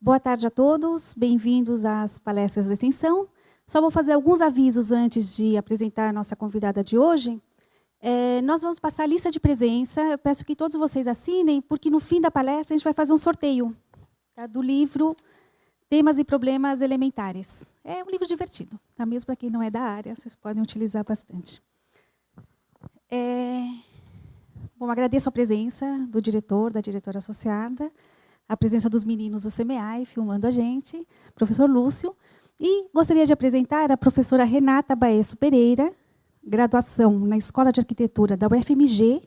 Boa tarde a todos, bem-vindos às palestras da extensão. Só vou fazer alguns avisos antes de apresentar a nossa convidada de hoje. Nós vamos passar a lista de presença, eu peço que todos vocês assinem, porque no fim da palestra a gente vai fazer um sorteio, tá, do livro Temas e Problemas Elementares. É um livro divertido, tá? Mesmo para quem não é da área, vocês podem utilizar bastante. Bom, agradeço a presença do diretor, da diretora associada, a presença dos meninos do CMEAI, filmando a gente, professor Lúcio, e gostaria de apresentar a professora Renata Baesso Pereira, graduação na Escola de Arquitetura da UFMG,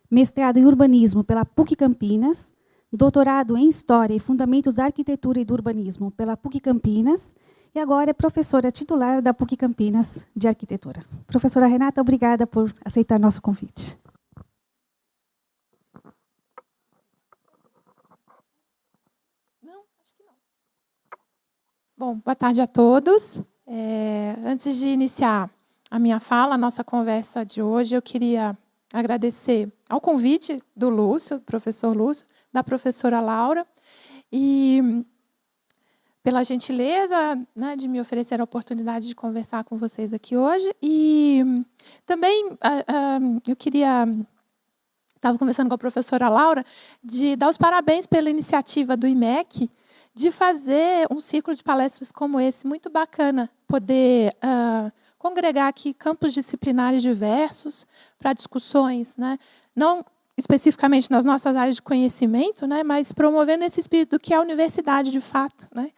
mestrado em Urbanismo pela PUC Campinas, doutorado em História e Fundamentos da Arquitetura e do Urbanismo pela PUC Campinas, e agora é professora titular da PUC Campinas de Arquitetura. Professora Renata, obrigada por aceitar nosso convite. Bom, boa tarde a todos. Antes de iniciar a minha fala, a nossa conversa de hoje, eu queria agradecer ao convite do Lúcio, do professor Lúcio, da professora Laura, e pela gentileza, né, de me oferecer a oportunidade de conversar com vocês aqui hoje. E também eu queria... Estava conversando com a professora Laura, de dar os parabéns pela iniciativa do IMEC, de fazer um ciclo de palestras como esse, muito bacana, poder congregar aqui campos disciplinares diversos para discussões, né, não especificamente nas nossas áreas de conhecimento, né, mas promovendo esse espírito do que é a universidade de fato, né.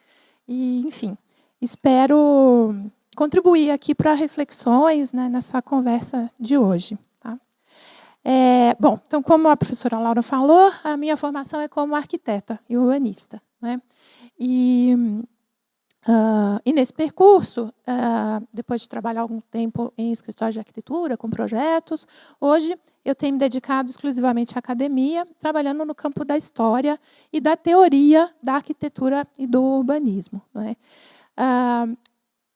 E, enfim, espero contribuir aqui para reflexões, né, nessa conversa de hoje. Tá? Bom, então, como a professora Laura falou, a minha formação é como arquiteta e urbanista, né. E nesse percurso, depois de trabalhar algum tempo em escritório de arquitetura, com projetos, hoje eu tenho me dedicado exclusivamente à academia, trabalhando no campo da história e da teoria da arquitetura e do urbanismo. Né?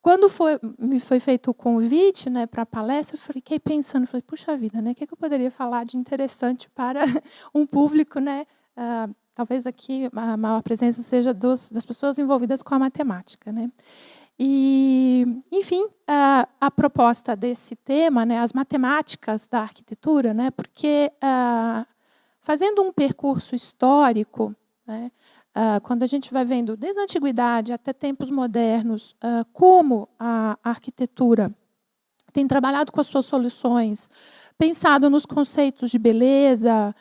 Quando me foi feito o convite, né, para a palestra, eu fiquei pensando, puxa vida, né, o que eu poderia falar de interessante para um público, né, talvez aqui a maior presença seja das pessoas envolvidas com a matemática. Né? E, enfim, a proposta desse tema, né, as matemáticas da arquitetura, né, porque, fazendo um percurso histórico, né, quando a gente vai vendo, desde a antiguidade até tempos modernos, como a arquitetura tem trabalhado com as suas soluções, pensado nos conceitos de beleza,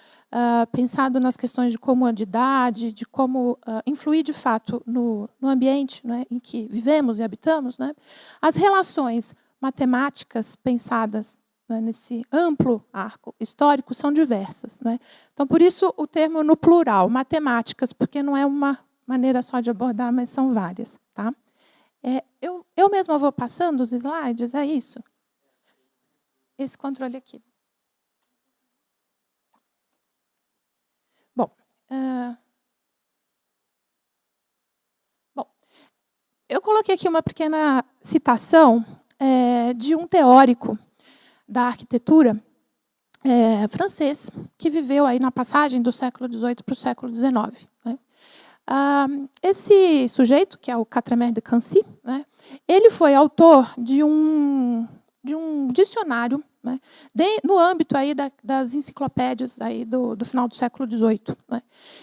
pensado nas questões de comodidade, de como influir, de fato, no ambiente, né, em que vivemos e habitamos, né, as relações matemáticas pensadas, né, nesse amplo arco histórico são diversas. Né. Então, por isso, o termo no plural, matemáticas, porque não é uma maneira só de abordar, mas são várias. Tá? Eu mesma vou passando os slides, é isso? Esse controle aqui. Bom, eu coloquei aqui uma pequena citação de um teórico da arquitetura francês, que viveu aí na passagem do século XVIII para o século XIX. Né? Esse sujeito, que é o Quatremère de Quincy, né, ele foi autor de um dicionário, né, no âmbito aí das enciclopédias aí do final do século XVIII. Né.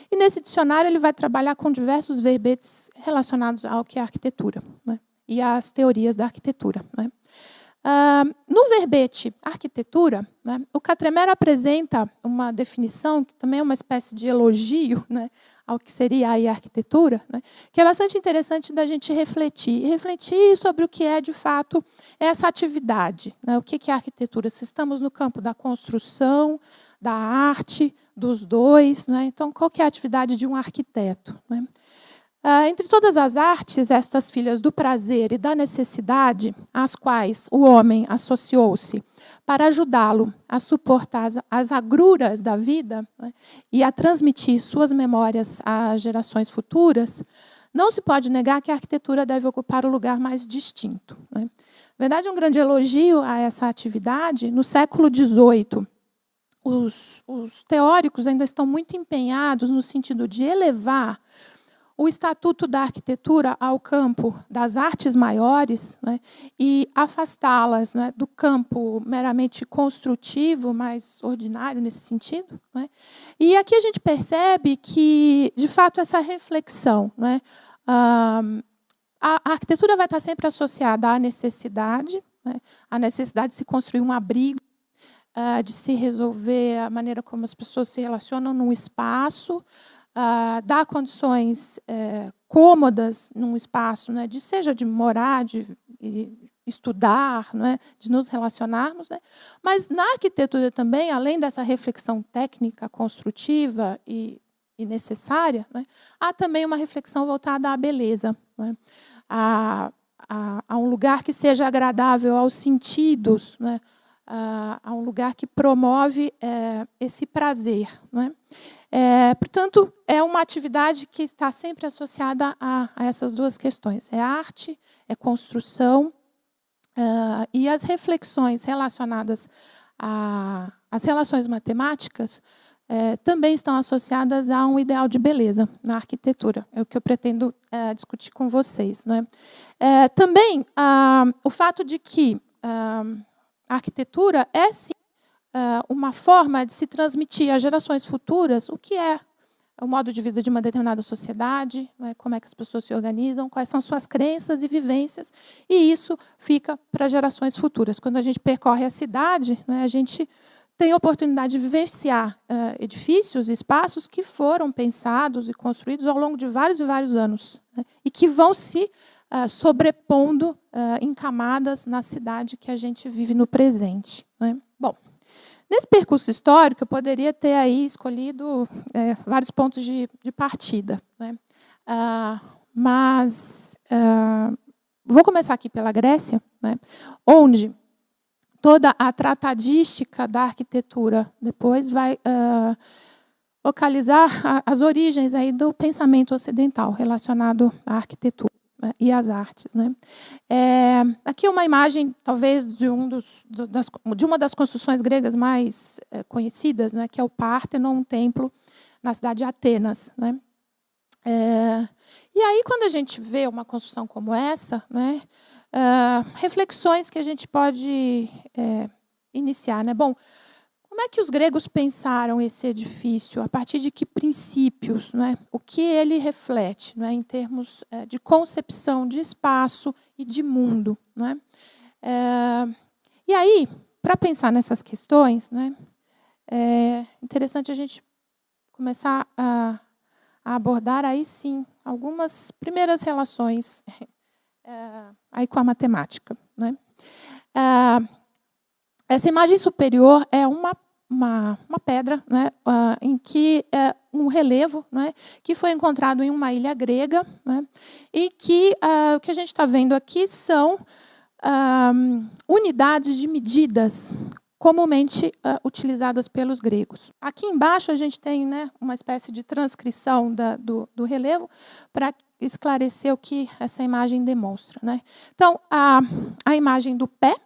E nesse dicionário ele vai trabalhar com diversos verbetes relacionados ao que é a arquitetura, né, e às teorias da arquitetura. Né. No verbete arquitetura, né, o Quatremère apresenta uma definição, que também é uma espécie de elogio, né, ao que seria aí a arquitetura, né, que é bastante interessante da gente refletir sobre o que é, de fato, essa atividade. Né, o que é a arquitetura? Se estamos no campo da construção, da arte, dos dois. Né, então, qual que é a atividade de um arquiteto? Né? Entre todas as artes, estas filhas do prazer e da necessidade, às quais o homem associou-se para ajudá-lo a suportar as agruras da vida, né, e a transmitir suas memórias às gerações futuras, não se pode negar que a arquitetura deve ocupar o lugar mais distinto. Né. Na verdade, um grande elogio a essa atividade. No século XVIII, os teóricos ainda estão muito empenhados no sentido de elevar o Estatuto da Arquitetura ao campo das artes maiores, né, e afastá-las, né, do campo meramente construtivo, mais ordinário nesse sentido. Né. E aqui a gente percebe que, de fato, essa reflexão, né, a arquitetura vai estar sempre associada à necessidade, né, à necessidade de se construir um abrigo, de se resolver a maneira como as pessoas se relacionam num espaço, dar condições cômodas num espaço, né, seja de morar, de estudar, né, de nos relacionarmos. Né. Mas, na arquitetura também, além dessa reflexão técnica, construtiva e necessária, né, há também uma reflexão voltada à beleza, né, a um lugar que seja agradável aos sentidos, né, a um lugar que promove esse prazer. Né. Portanto, é uma atividade que está sempre associada a essas duas questões. É arte, é construção, e as reflexões relacionadas às relações matemáticas também estão associadas a um ideal de beleza na arquitetura. É o que eu pretendo discutir com vocês. Não é? Também o fato de que a arquitetura é, sim, uma forma de se transmitir às gerações futuras o que é o modo de vida de uma determinada sociedade, né, como é que as pessoas se organizam, quais são suas crenças e vivências, e isso fica para gerações futuras. Quando a gente percorre a cidade, né, a gente tem a oportunidade de vivenciar edifícios, espaços que foram pensados e construídos ao longo de vários e vários anos, né, e que vão se sobrepondo em camadas na cidade que a gente vive no presente. Né. Bom, nesse percurso histórico, eu poderia ter aí escolhido vários pontos de partida. Né. Mas vou começar aqui pela Grécia, né, onde toda a tratadística da arquitetura depois vai localizar as origens aí do pensamento ocidental relacionado à arquitetura, né, e às artes. Né. Aqui é uma imagem, talvez, de uma das construções gregas mais conhecidas, né, que é o Párteno, um templo na cidade de Atenas. Né. E aí, quando a gente vê uma construção como essa, né, reflexões que a gente pode iniciar. Né? Bom, como é que os gregos pensaram esse edifício? A partir de que princípios? Né? O que ele reflete, né, em termos de concepção de espaço e de mundo? Né? E aí, para pensar nessas questões, né, é interessante a gente começar a abordar, aí sim, algumas primeiras relações aí com a matemática. Né? Essa imagem superior é uma pedra, né, em que um relevo, né, que foi encontrado em uma ilha grega, né, e que o que a gente está vendo aqui são unidades de medidas comumente utilizadas pelos gregos. Aqui embaixo a gente tem, né, uma espécie de transcrição do relevo para esclarecer o que essa imagem demonstra. Né? Então, a imagem do pé,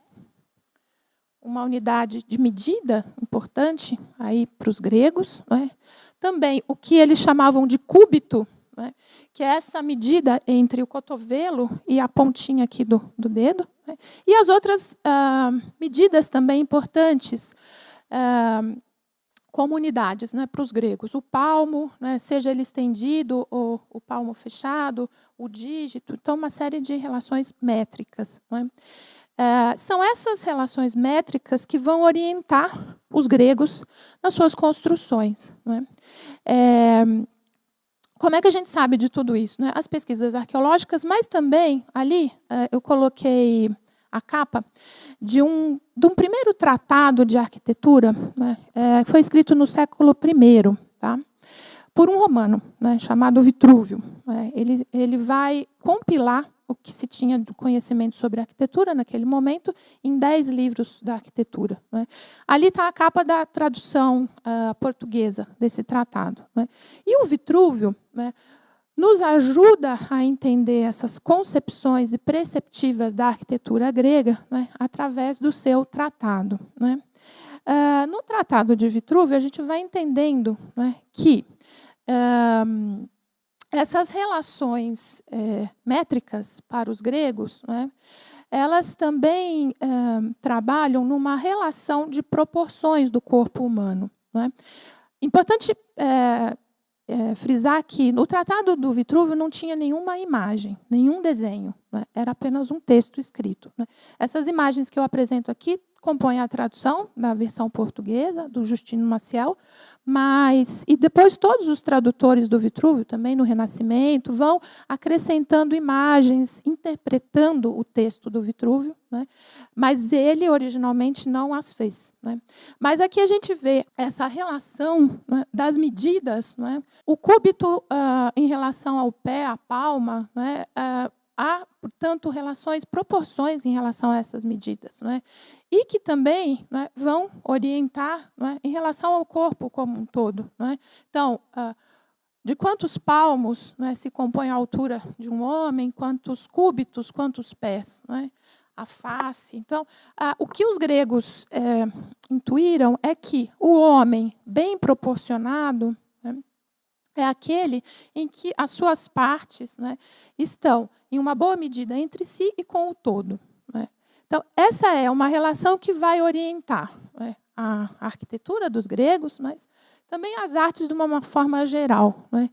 uma unidade de medida importante aí para os gregos. Né? Também o que eles chamavam de cúbito, né? Que é essa medida entre o cotovelo e a pontinha aqui do dedo. Né? E as outras medidas também importantes, como unidades, né, para os gregos. O palmo, né, seja ele estendido ou o palmo fechado, o dígito. Então, uma série de relações métricas. Né? São essas relações métricas que vão orientar os gregos nas suas construções. Né? Como é que a gente sabe de tudo isso? Né? As pesquisas arqueológicas, mas também, ali, eu coloquei a capa de um primeiro tratado de arquitetura, né, foi escrito no século I, tá, por um romano, né, chamado Vitrúvio. Ele vai compilar o que se tinha de conhecimento sobre arquitetura naquele momento em 10 livros da arquitetura. Né. Ali está a capa da tradução portuguesa desse tratado. Né. E o Vitrúvio, né, nos ajuda a entender essas concepções e perceptivas da arquitetura grega, né, através do seu tratado. Né. No Tratado de Vitrúvio, a gente vai entendendo, né, que essas relações métricas para os gregos, né, elas também trabalham numa relação de proporções do corpo humano. Né? Importante frisar que no Tratado do Vitrúvio não tinha nenhuma imagem, nenhum desenho, né? Era apenas um texto escrito. Né? Essas imagens que eu apresento aqui compõem a tradução da versão portuguesa, do Justino Maciel, e depois todos os tradutores do Vitrúvio, também no Renascimento, vão acrescentando imagens, interpretando o texto do Vitrúvio, né? Mas ele originalmente não as fez. Né? Mas aqui a gente vê essa relação, né, das medidas, né? O cúbito em relação ao pé, à palma, né? Há, portanto, proporções em relação a essas medidas, né? E que também, né, vão orientar, né, em relação ao corpo como um todo. Né? Então, de quantos palmos, né, se compõe a altura de um homem, quantos cúbitos, quantos pés, né? A face. Então, o que os gregos intuíram é que o homem bem proporcionado, né, é aquele em que as suas partes, né, estão em uma boa medida entre si e com o todo. Né? Então, essa é uma relação que vai orientar, né, a arquitetura dos gregos, mas também as artes de uma forma geral. Né?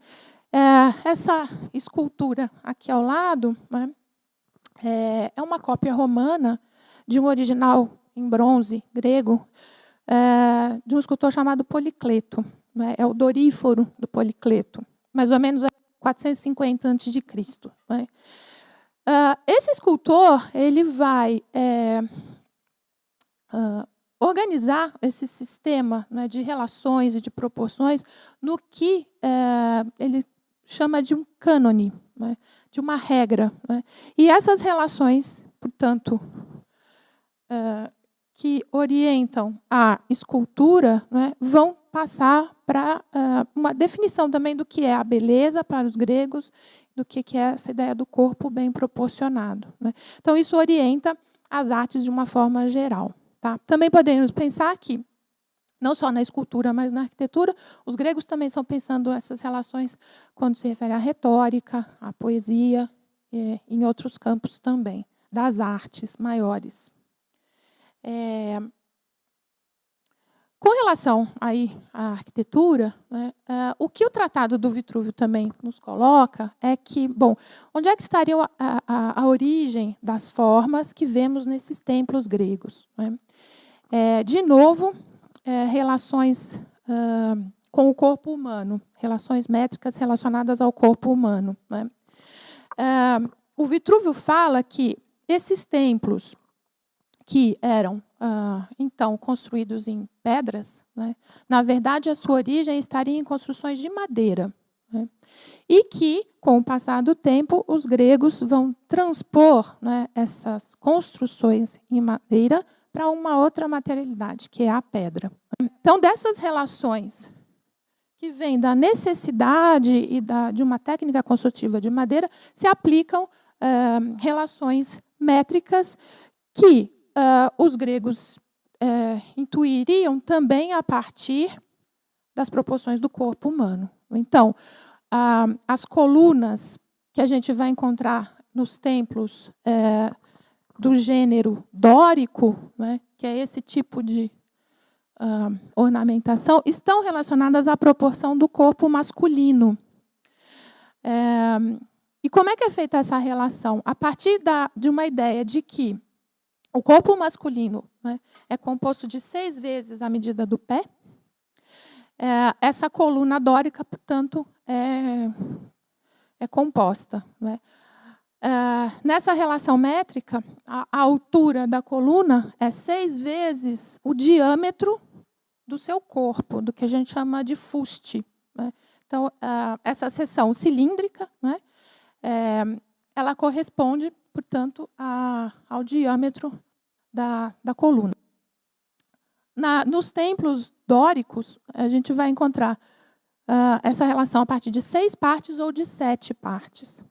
Essa escultura aqui ao lado, né, é uma cópia romana de um original em bronze grego, de um escultor chamado Policleto. Né? É o Doríforo do Policleto, mais ou menos 450 a.C. Né? Esse escultor ele vai organizar esse sistema, né, de relações e de proporções no que ele chama de um cânone, né, de uma regra. Né? E essas relações, portanto, que orientam a escultura, né, vão passar para uma definição também do que é a beleza para os gregos, do que é essa ideia do corpo bem proporcionado. Né? Então, isso orienta as artes de uma forma geral. Tá? Também podemos pensar que, não só na escultura, mas na arquitetura, os gregos também estão pensando essas relações quando se refere à retórica, à poesia, em outros campos também, das artes maiores. Com relação aí à arquitetura, né, o que o Tratado do Vitrúvio também nos coloca é que, bom, onde é que estaria a origem das formas que vemos nesses templos gregos? Né? De novo, relações com o corpo humano, relações métricas relacionadas ao corpo humano. Né? O Vitrúvio fala que esses templos que eram, então, construídos em pedras, né, na verdade, a sua origem estaria em construções de madeira. Né, e que, com o passar do tempo, os gregos vão transpor, né, essas construções em madeira para uma outra materialidade, que é a pedra. Então, dessas relações que vêm da necessidade e de uma técnica construtiva de madeira, se aplicam relações métricas que os gregos intuiriam também a partir das proporções do corpo humano. Então, as colunas que a gente vai encontrar nos templos do gênero dórico, né, que é esse tipo de ornamentação, estão relacionadas à proporção do corpo masculino. E como é que é feita essa relação? A partir de uma ideia de que o corpo masculino, né, é composto de 6 vezes a medida do pé. Essa coluna dórica, portanto, é composta. Né? Nessa relação métrica, a altura da coluna é 6 vezes o diâmetro do seu corpo, do que a gente chama de fuste. Né? Então, essa seção cilíndrica, né, ela corresponde, portanto, ao diâmetro da coluna. Nos templos dóricos, a gente vai encontrar essa relação a partir de 6 partes ou de 7 partes.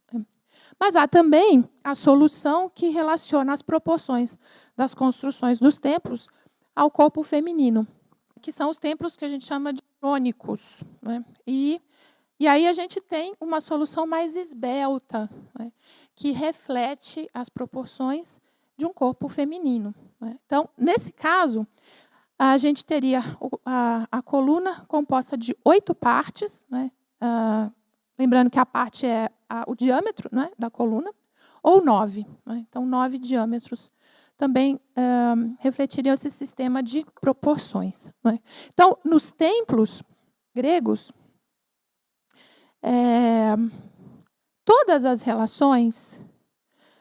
Mas há também a solução que relaciona as proporções das construções dos templos ao corpo feminino, que são os templos que a gente chama de jônicos. Né? E E aí a gente tem uma solução mais esbelta, né, que reflete as proporções de um corpo feminino, né. Então, nesse caso, a gente teria a coluna composta de 8 partes, né, lembrando que a parte é o diâmetro, né, da coluna, ou 9. Né, então, 9 diâmetros também refletiriam esse sistema de proporções. Né. Então, nos templos gregos, todas as relações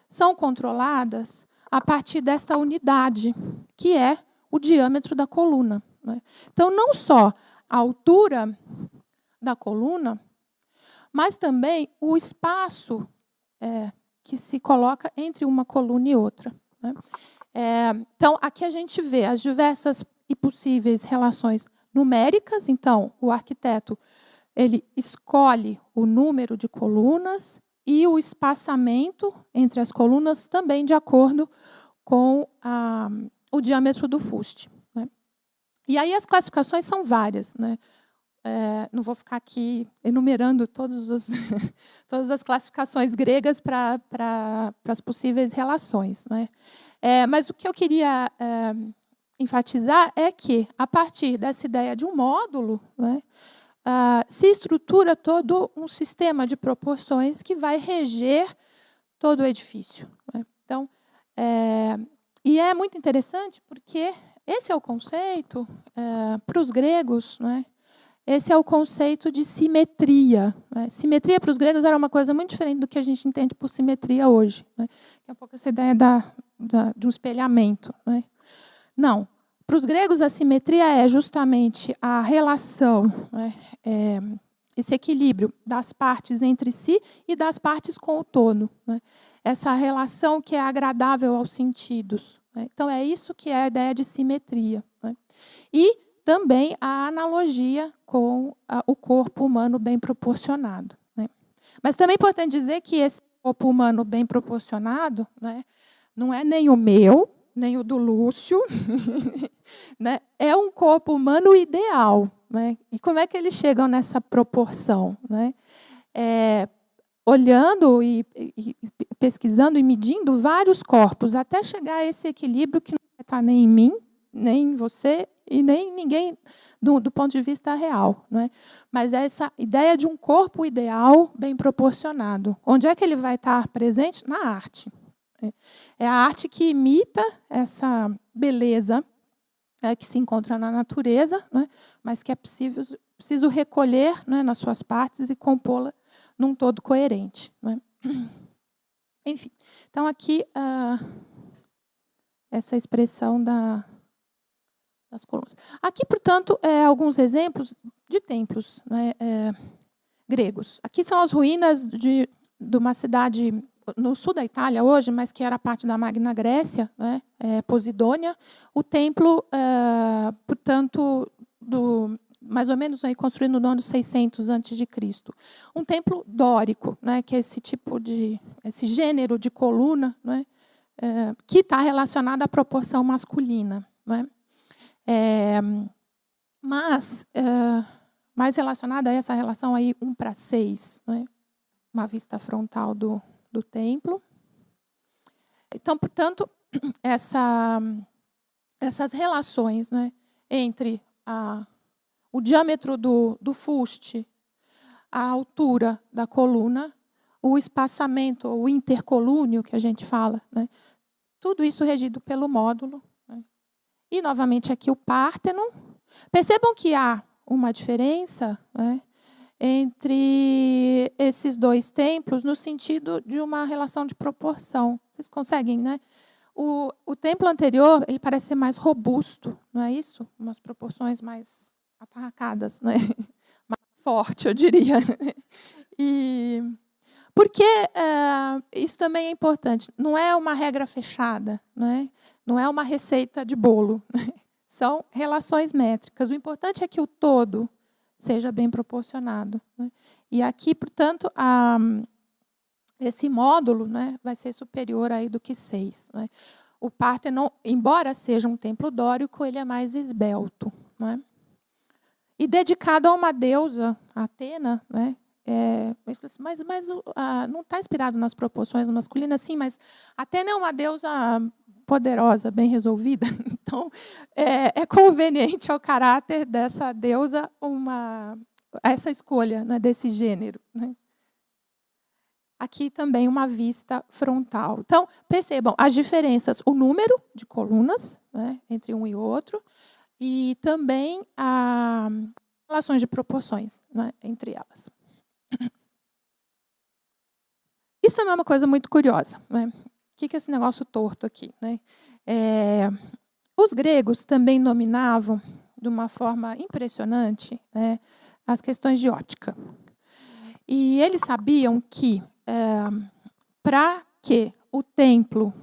são controladas a partir desta unidade, que é o diâmetro da coluna. Né. Então, não só a altura da coluna, mas também o espaço que se coloca entre uma coluna e outra. Né. Então, aqui a gente vê as diversas e possíveis relações numéricas. Então, o arquiteto ele escolhe o número de colunas e o espaçamento entre as colunas também de acordo com o diâmetro do fuste. Né. E aí as classificações são várias. Né. Não vou ficar aqui enumerando todas as classificações gregas para as possíveis relações. Né. Mas o que eu queria enfatizar é que, a partir dessa ideia de um módulo, né, se estrutura todo um sistema de proporções que vai reger todo o edifício. Né. Então, e é muito interessante porque esse é o conceito, para os gregos, né, esse é o conceito de simetria. Né. Simetria, para os gregos, era uma coisa muito diferente do que a gente entende por simetria hoje. Né. É um pouco essa ideia de um espelhamento. Né. Não. Para os gregos, a simetria é justamente a relação, né, esse equilíbrio das partes entre si e das partes com o todo. Né. Essa relação que é agradável aos sentidos. Né. Então, é isso que é a ideia de simetria. Né. E também a analogia com o corpo humano bem proporcionado. Né. Mas também é importante dizer que esse corpo humano bem proporcionado, né, não é nem o meu, nem o do Lúcio, né? É um corpo humano ideal. Né? E como é que eles chegam nessa proporção? Né? Olhando e pesquisando e medindo vários corpos, até chegar a esse equilíbrio que não vai estar nem em mim, nem em você, e nem em ninguém do ponto de vista real. Né? Mas é essa ideia de um corpo ideal bem proporcionado. Onde é que ele vai estar presente? Na arte. É a arte que imita essa beleza que se encontra na natureza, né, mas que é preciso recolher, né, nas suas partes e compô-la num todo coerente. Né. Enfim, então aqui essa expressão das colunas. Aqui, portanto, alguns exemplos de templos, né, gregos. Aqui são as ruínas de uma cidade no sul da Itália hoje, mas que era parte da Magna Grécia, né, Posidônia. O templo, portanto, mais ou menos aí, construído no ano 600 a.C. Um templo dórico, né, que é esse gênero de coluna, né, que está relacionado à proporção masculina. Né. Mas mais relacionada a essa relação aí 1:6, né, uma vista frontal do templo. Então, portanto, essas relações, né, entre o diâmetro do fuste, a altura da coluna, o espaçamento, o intercolúneo que a gente fala, né, tudo isso regido pelo módulo. Né. E, novamente, aqui o Párteno. Percebam que há uma diferença, né, entre esses dois templos no sentido de uma relação de proporção. Vocês conseguem, né? O templo anterior ele parece ser mais robusto, não é isso? Umas proporções mais atarracadas, né? Mais forte, eu diria. E porque isso também é importante. Não é uma regra fechada, né? Não é uma receita de bolo. Né? São relações métricas. O importante é que o todo seja bem proporcionado. Né? E aqui, portanto, esse módulo, né, vai ser superior aí do que 6. Né? O Pártenon, embora seja um templo dórico, ele é mais esbelto. Né? E dedicado a uma deusa, Atena, né, Mas não está inspirado nas proporções masculinas, sim, mas Atena é uma deusa poderosa, bem resolvida. Então, é conveniente ao caráter dessa deusa essa escolha, né, desse gênero. Né? Aqui também uma vista frontal. Então, percebam as diferenças, o número de colunas, né, entre um e outro, e também as relações de proporções, né, entre elas. Isso também é uma coisa muito curiosa. Né? O que é esse negócio torto aqui? Né? Os gregos também nominavam, de uma forma impressionante, né, as questões de ótica. E eles sabiam que, para que o templo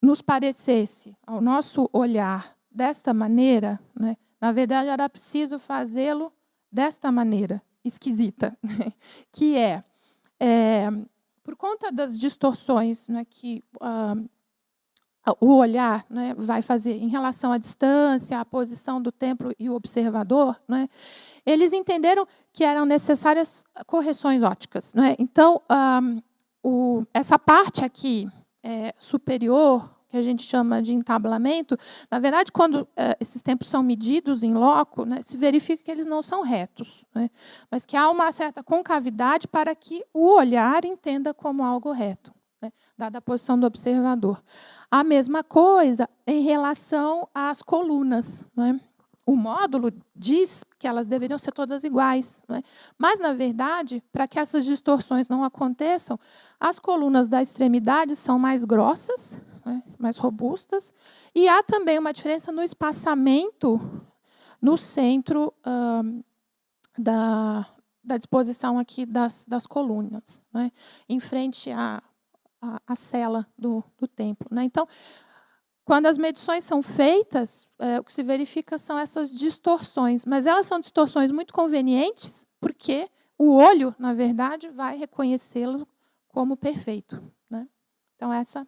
nos parecesse, ao nosso olhar, desta maneira, né, na verdade, era preciso fazê-lo desta maneira esquisita, né, que por conta das distorções, né, que o olhar, né, vai fazer em relação à distância, à posição do templo e o observador, né, eles entenderam que eram necessárias correções ópticas. Né? Então, essa parte aqui superior, que a gente chama de entablamento, na verdade, quando esses templos são medidos em loco, né, se verifica que eles não são retos, né, mas que há uma certa concavidade para que o olhar entenda como algo reto, né, dada a posição do observador. A mesma coisa em relação às colunas. Né? O módulo diz que elas deveriam ser todas iguais. Né? Mas, na verdade, para que essas distorções não aconteçam, as colunas da extremidade são mais grossas, né, mais robustas, e há também uma diferença no espaçamento no centro da disposição aqui das colunas, né, em frente à cela do templo. Né? Então, quando as medições são feitas, o que se verifica são essas distorções. Mas elas são distorções muito convenientes, porque o olho, na verdade, vai reconhecê-lo como perfeito. Né? Então, essa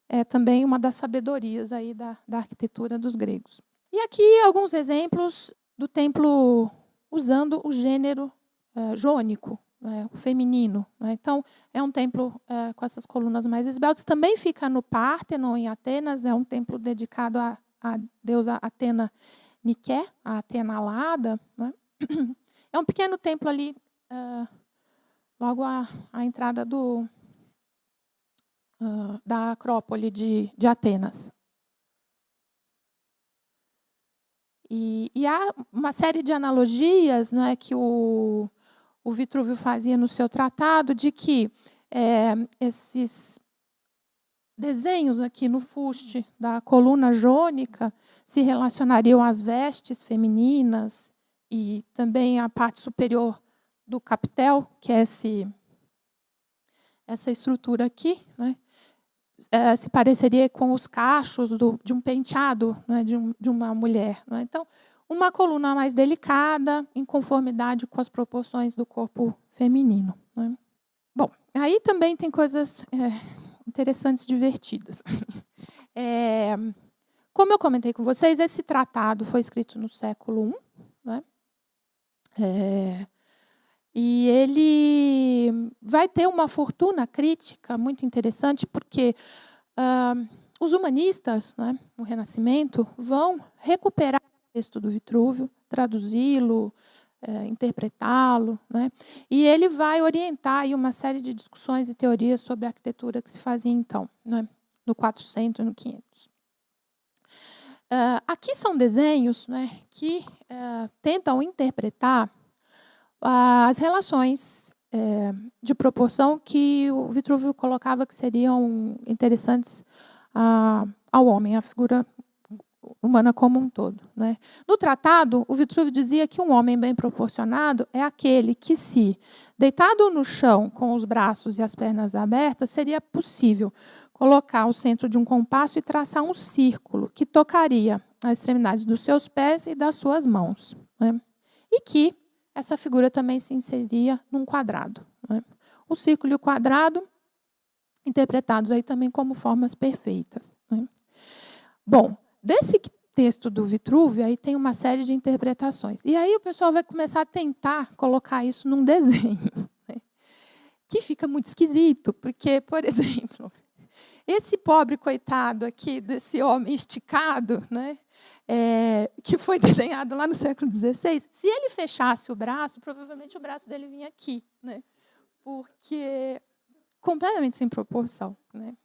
é também uma das sabedorias aí da arquitetura dos gregos. E aqui alguns exemplos do templo usando o gênero jônico, o feminino. Né? Então, é um templo com essas colunas mais esbeltas. Também fica no Párteno, em Atenas. É um templo dedicado à deusa Atena Niké, a Atena alada. Né? É um pequeno templo ali, logo à entrada da Acrópole de Atenas. E há uma série de analogias, não é, que o Vitrúvio fazia no seu tratado, de que esses desenhos aqui no fuste da coluna jônica se relacionariam às vestes femininas e também à parte superior do capitel, que é essa estrutura aqui, né, se pareceria com os cachos de um penteado, né, de uma mulher. Né? Então, uma coluna mais delicada, em conformidade com as proporções do corpo feminino. Né? Bom, aí também tem coisas interessantes, divertidas. Como eu comentei com vocês, esse tratado foi escrito no século I, né? E ele vai ter uma fortuna crítica muito interessante, porque os humanistas, né, no Renascimento, vão recuperar o texto do Vitrúvio, traduzi-lo, interpretá-lo, né, e ele vai orientar aí uma série de discussões e teorias sobre a arquitetura que se fazia então, né, no 400 e no 500. Aqui são desenhos, né, que tentam interpretar as relações de proporção que o Vitrúvio colocava que seriam interessantes ao homem, à figura humana como um todo. Né? No tratado, o Vitrúvio dizia que um homem bem proporcionado é aquele que, se deitado no chão com os braços e as pernas abertas, seria possível colocar o centro de um compasso e traçar um círculo que tocaria as extremidades dos seus pés e das suas mãos. Né? E que essa figura também se inseria num quadrado. Né? O círculo e o quadrado, interpretados aí também como formas perfeitas. Né? Bom, desse texto do Vitrúvio, aí tem uma série de interpretações. E aí o pessoal vai começar a tentar colocar isso num desenho, né? Que fica muito esquisito, porque, por exemplo, esse pobre coitado aqui, desse homem esticado, né, que foi desenhado lá no século XVI, se ele fechasse o braço, provavelmente o braço dele vinha aqui, né, porque completamente sem proporção, né.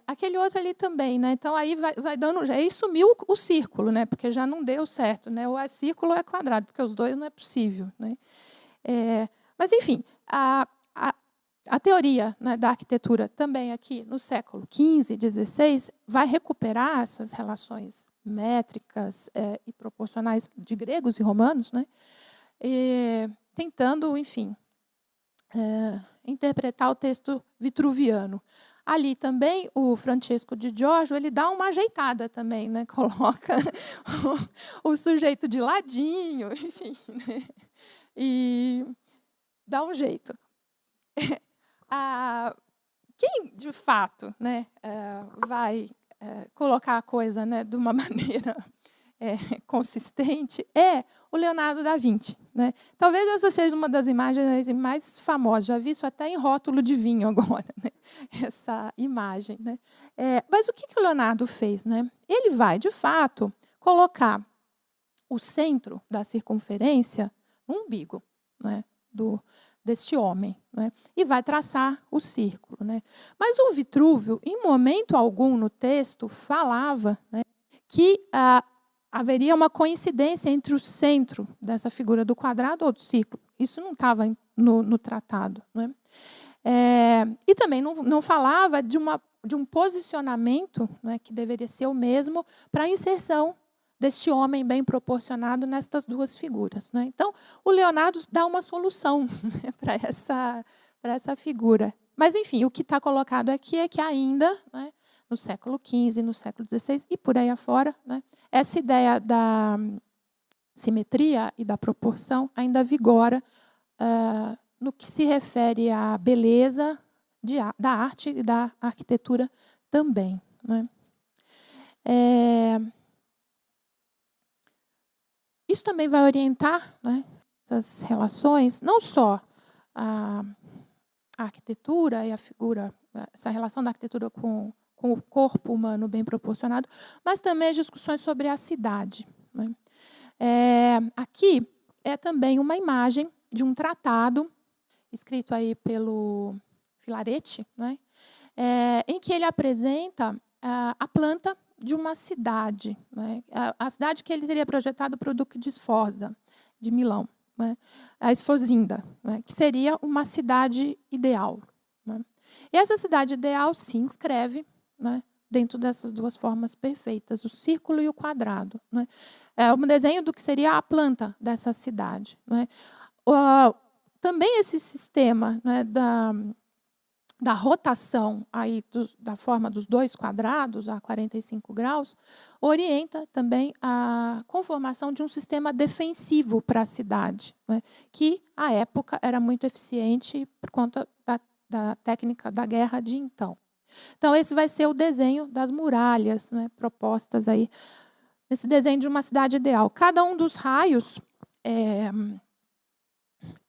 Aquele outro ali também, né? Então aí vai dando, aí sumiu o círculo, né? Porque já não deu certo, né? Ou é círculo ou é quadrado, porque os dois não é possível, né? Mas enfim, a teoria, né, da arquitetura também aqui no século XV, XVI vai recuperar essas relações métricas e proporcionais de gregos e romanos, né? Tentando, enfim, interpretar o texto vitruviano. Ali também o Francesco de Giorgio ele dá uma ajeitada também, né? Coloca o sujeito de ladinho, enfim, né? E dá um jeito. Quem de fato, né, vai colocar a coisa, né, de uma maneira consistente é o Leonardo da Vinci, né? Talvez essa seja uma das imagens mais famosas. Já vi isso até em rótulo de vinho agora, né? Essa imagem, né? Mas o que o Leonardo fez, né? Ele vai, de fato, colocar o centro da circunferência no umbigo, né, deste homem, né? E vai traçar o círculo, né? Mas o Vitrúvio, em momento algum no texto, falava, né, que haveria uma coincidência entre o centro dessa figura do quadrado ou do círculo. Isso não estava no tratado, né? E também não falava de um posicionamento, né, que deveria ser o mesmo para a inserção deste homem bem proporcionado nestas duas figuras, né? Então, o Leonardo dá uma solução, né, para essa figura. Mas, enfim, o que está colocado aqui é que ainda, né, no século XV, no século XVI e por aí afora, né, essa ideia da simetria e da proporção ainda vigora no que se refere à beleza da arte e da arquitetura também, né? Isso também vai orientar, né, essas relações, não só a arquitetura e a figura, essa relação da arquitetura com o corpo humano bem proporcionado, mas também as discussões sobre a cidade, né? Aqui é também uma imagem de um tratado escrito aí pelo Filaretti, né, em que ele apresenta a planta de uma cidade, né, a cidade que ele teria projetado para o Duque de Sforza, de Milão, né, a Esfozinda, né, que seria uma cidade ideal, né. E essa cidade ideal se inscreve, né, dentro dessas duas formas perfeitas, o círculo e o quadrado, né. É um desenho do que seria a planta dessa cidade, né. Também esse sistema, né, da rotação aí da forma dos dois quadrados a 45 graus orienta também a conformação de um sistema defensivo para a cidade, né, que, à época, era muito eficiente por conta da técnica da guerra de então. Então, esse vai ser o desenho das muralhas, né, propostas aí nesse desenho de uma cidade ideal. Cada um dos raios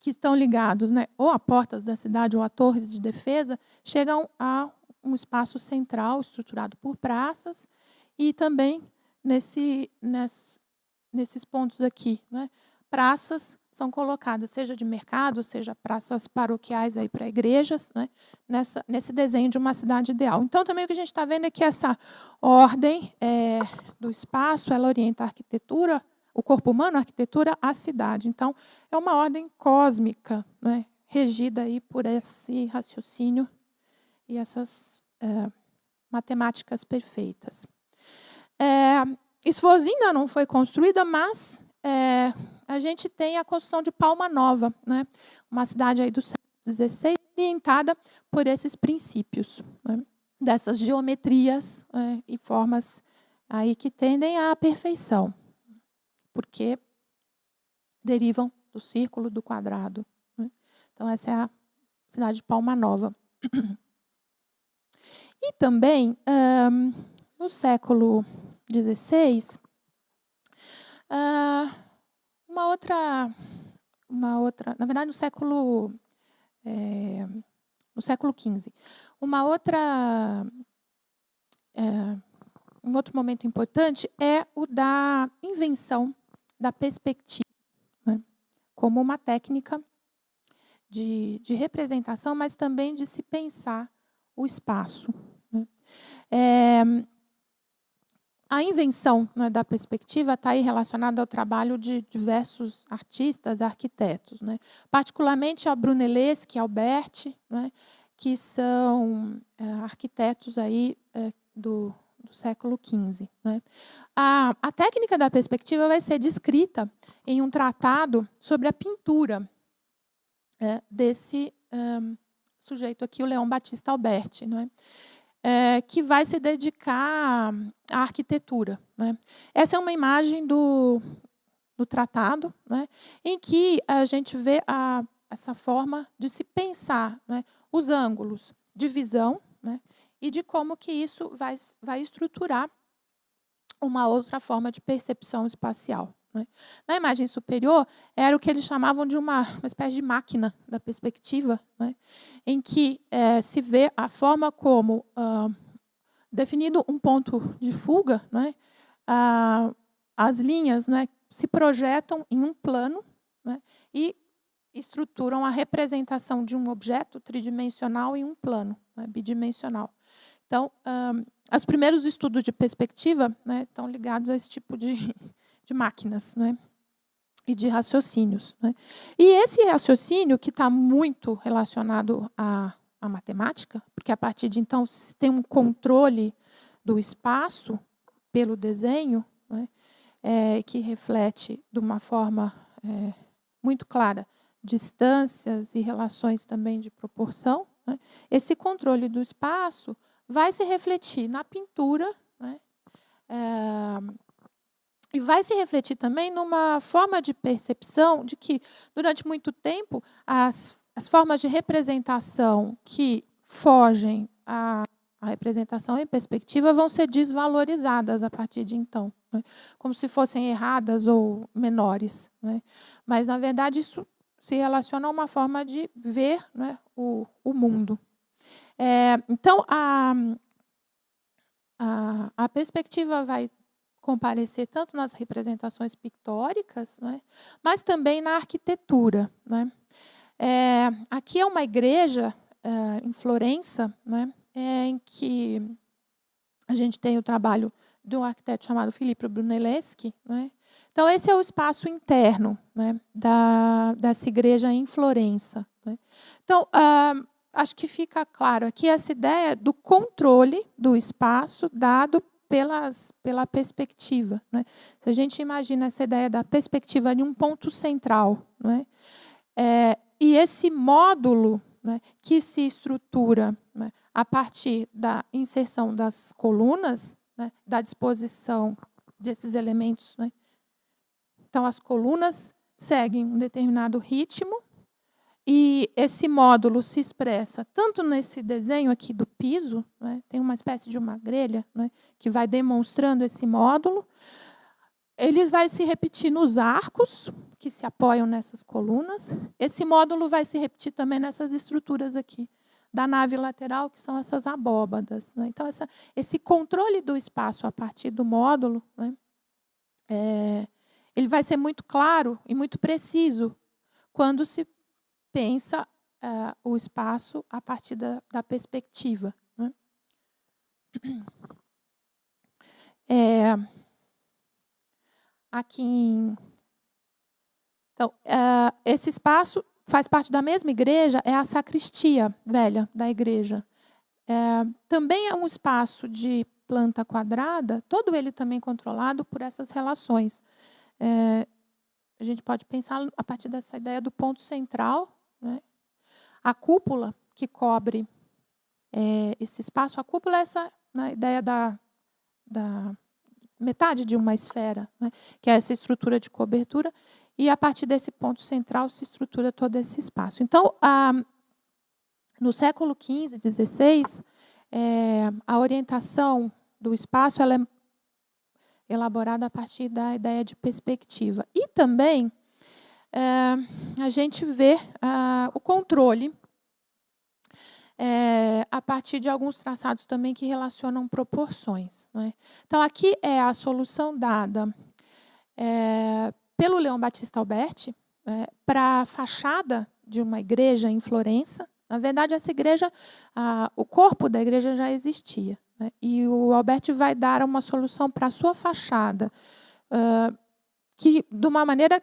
que estão ligados, né, ou a portas da cidade ou a torres de defesa, chegam a um espaço central estruturado por praças e também nesses pontos aqui, né, praças são colocadas, seja de mercado, seja praças paroquiais aí para igrejas, né, nesse desenho de uma cidade ideal. Então, também o que a gente está vendo é que essa ordem do espaço, ela orienta a arquitetura, o corpo humano, a arquitetura, a cidade. Então, é uma ordem cósmica, né, regida aí por esse raciocínio e essas matemáticas perfeitas. Esfozinda não foi construída, mas a gente tem a construção de Palma Nova, né, uma cidade aí do século XVI, orientada por esses princípios, né, dessas geometrias e formas aí que tendem à perfeição, porque derivam do círculo, do quadrado, né? Então, essa é a cidade de Palma Nova. E também, no século XVI, Uma outra, na verdade, no século XV. Um outro momento importante é o da invenção da perspectiva, né, como uma técnica de representação, mas também de se pensar o espaço, né. A invenção, né, da perspectiva está aí relacionada ao trabalho de diversos artistas, arquitetos, né, particularmente ao Brunelleschi, Alberti, né, que são arquitetos aí, do século XV. Né. A técnica da perspectiva vai ser descrita em um tratado sobre a pintura desse sujeito aqui, o Leão Battista Alberti, né, que vai se dedicar à arquitetura. Né. Essa é uma imagem do tratado, né, em que a gente vê essa forma de se pensar, né, os ângulos de visão, né, e de como que isso vai estruturar uma outra forma de percepção espacial. Né. Na imagem superior, era o que eles chamavam de uma espécie de máquina da perspectiva, né, em que se vê a forma como, definido um ponto de fuga, né, as linhas, né, se projetam em um plano, né, e estruturam a representação de um objeto tridimensional em um plano, né, bidimensional. Então, os primeiros estudos de perspectiva, né, estão ligados a esse tipo de máquinas, né, e de raciocínios. Né. E esse raciocínio, que está muito relacionado à matemática, porque a partir de então se tem um controle do espaço pelo desenho, né, que reflete de uma forma muito clara distâncias e relações também de proporção. Né. Esse controle do espaço vai se refletir na pintura, né, e vai se refletir também numa forma de percepção de que, durante muito tempo, as formas de representação que fogem à representação em perspectiva vão ser desvalorizadas a partir de então, né, como se fossem erradas ou menores. Né. Mas, na verdade, isso se relaciona a uma forma de ver, né, o mundo. Então, a perspectiva vai comparecer tanto nas representações pictóricas, né, mas também na arquitetura. Né. Aqui é uma igreja em Florença, né, em que a gente tem o trabalho de um arquiteto chamado Filippo Brunelleschi. Né. Então, esse é o espaço interno, né, dessa igreja em Florença. Né. Então, acho que fica claro aqui essa ideia do controle do espaço dado pela perspectiva. Né. Se a gente imagina essa ideia da perspectiva de um ponto central, né, e esse módulo, né, que se estrutura, né, a partir da inserção das colunas, né, da disposição desses elementos. Né. Então, as colunas seguem um determinado ritmo, e esse módulo se expressa tanto nesse desenho aqui do piso, né, tem uma espécie de uma grelha, né, que vai demonstrando esse módulo. Ele vai se repetir nos arcos, que se apoiam nessas colunas. Esse módulo vai se repetir também nessas estruturas aqui da nave lateral, que são essas abóbadas. Né. Então, esse controle do espaço a partir do módulo, né, ele vai ser muito claro e muito preciso quando se pensa o espaço a partir da perspectiva. Né. Então, esse espaço faz parte da mesma igreja, é a sacristia velha da igreja. Também é um espaço de planta quadrada, todo ele também controlado por essas relações. A gente pode pensar a partir dessa ideia do ponto central, né? A cúpula que cobre esse espaço, a cúpula é essa, né, ideia da metade de uma esfera, né, que é essa estrutura de cobertura, e a partir desse ponto central se estrutura todo esse espaço. Então, no século XV, XVI, a orientação do espaço ela elaborada a partir da ideia de perspectiva. E também a gente vê o controle a partir de alguns traçados também que relacionam proporções. Não é? Então, aqui é a solução dada pelo Leon Battista Alberti para a fachada de uma igreja em Florença. Na verdade, essa igreja, o corpo da igreja já existia. Né? E o Alberti vai dar uma solução para a sua fachada, de uma maneira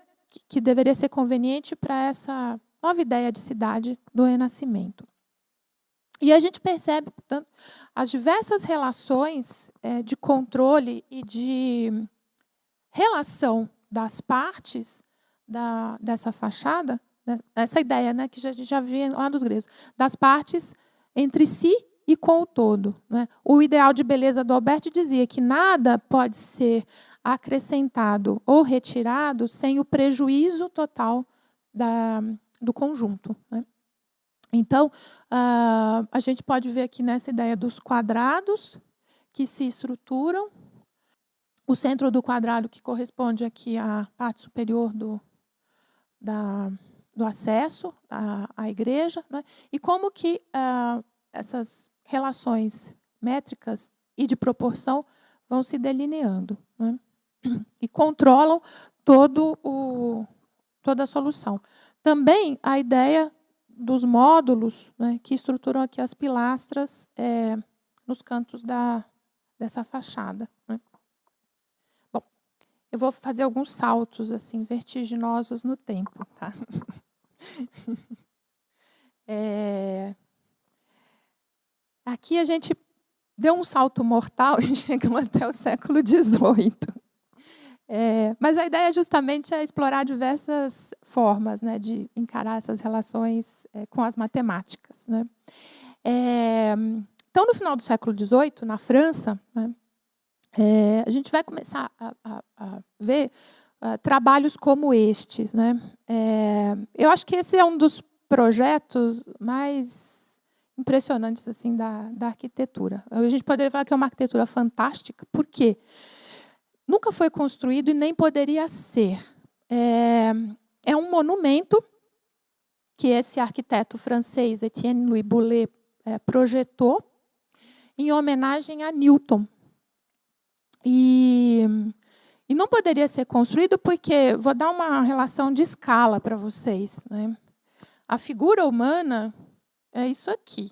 que deveria ser conveniente para essa nova ideia de cidade do Renascimento. E a gente percebe, portanto, as diversas relações de controle e de relação das partes dessa fachada, essa ideia, né, que a gente já via lá dos gregos, das partes entre si e com o todo. Né? O ideal de beleza do Alberti dizia que nada pode ser acrescentado ou retirado sem o prejuízo total do conjunto. Né? Então, a gente pode ver aqui nessa ideia dos quadrados que se estruturam, o centro do quadrado que corresponde aqui à parte superior do acesso à igreja, né? E como que essas relações métricas e de proporção vão se delineando, né? E controlam toda a solução. Também a ideia dos módulos, né, que estruturam aqui as pilastras nos cantos dessa fachada. Né? Bom, eu vou fazer alguns saltos assim vertiginosos no tempo. Tá? Aqui a gente deu um salto mortal e chegamos até o século XVIII. Mas a ideia justamente é explorar diversas formas, né, de encarar essas relações com as matemáticas. Né? Então, no final do século XVIII, na França, né, a gente vai começar a ver trabalhos como estes. Né? Eu acho que esse é um dos projetos mais impressionantes assim, da arquitetura. A gente poderia falar que é uma arquitetura fantástica, por quê? Nunca foi construído e nem poderia ser. É um monumento que esse arquiteto francês, Étienne Louis Boullée, projetou em homenagem a Newton. E não poderia ser construído porque, vou dar uma relação de escala para vocês. Né? A figura humana é isso aqui.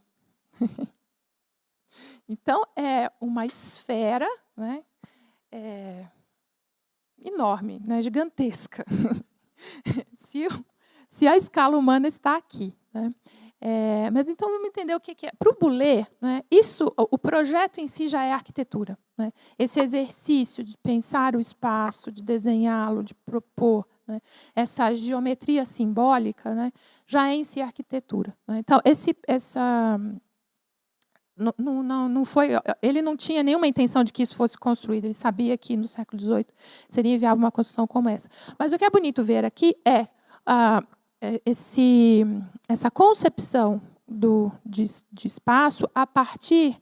Então, é uma esfera, né? Enorme, né? Gigantesca. Se a escala humana está aqui. Né? Mas então vamos entender o que é. Para o Boullée, né, o projeto em si já é arquitetura. Né? Esse exercício de pensar o espaço, de desenhá-lo, de propor, né, essa geometria simbólica, né, já é em si arquitetura. Né? Então, não foi, ele não tinha nenhuma intenção de que isso fosse construído. Ele sabia que no século XVIII seria viável uma construção como essa. Mas o que é bonito ver aqui é essa concepção de espaço a partir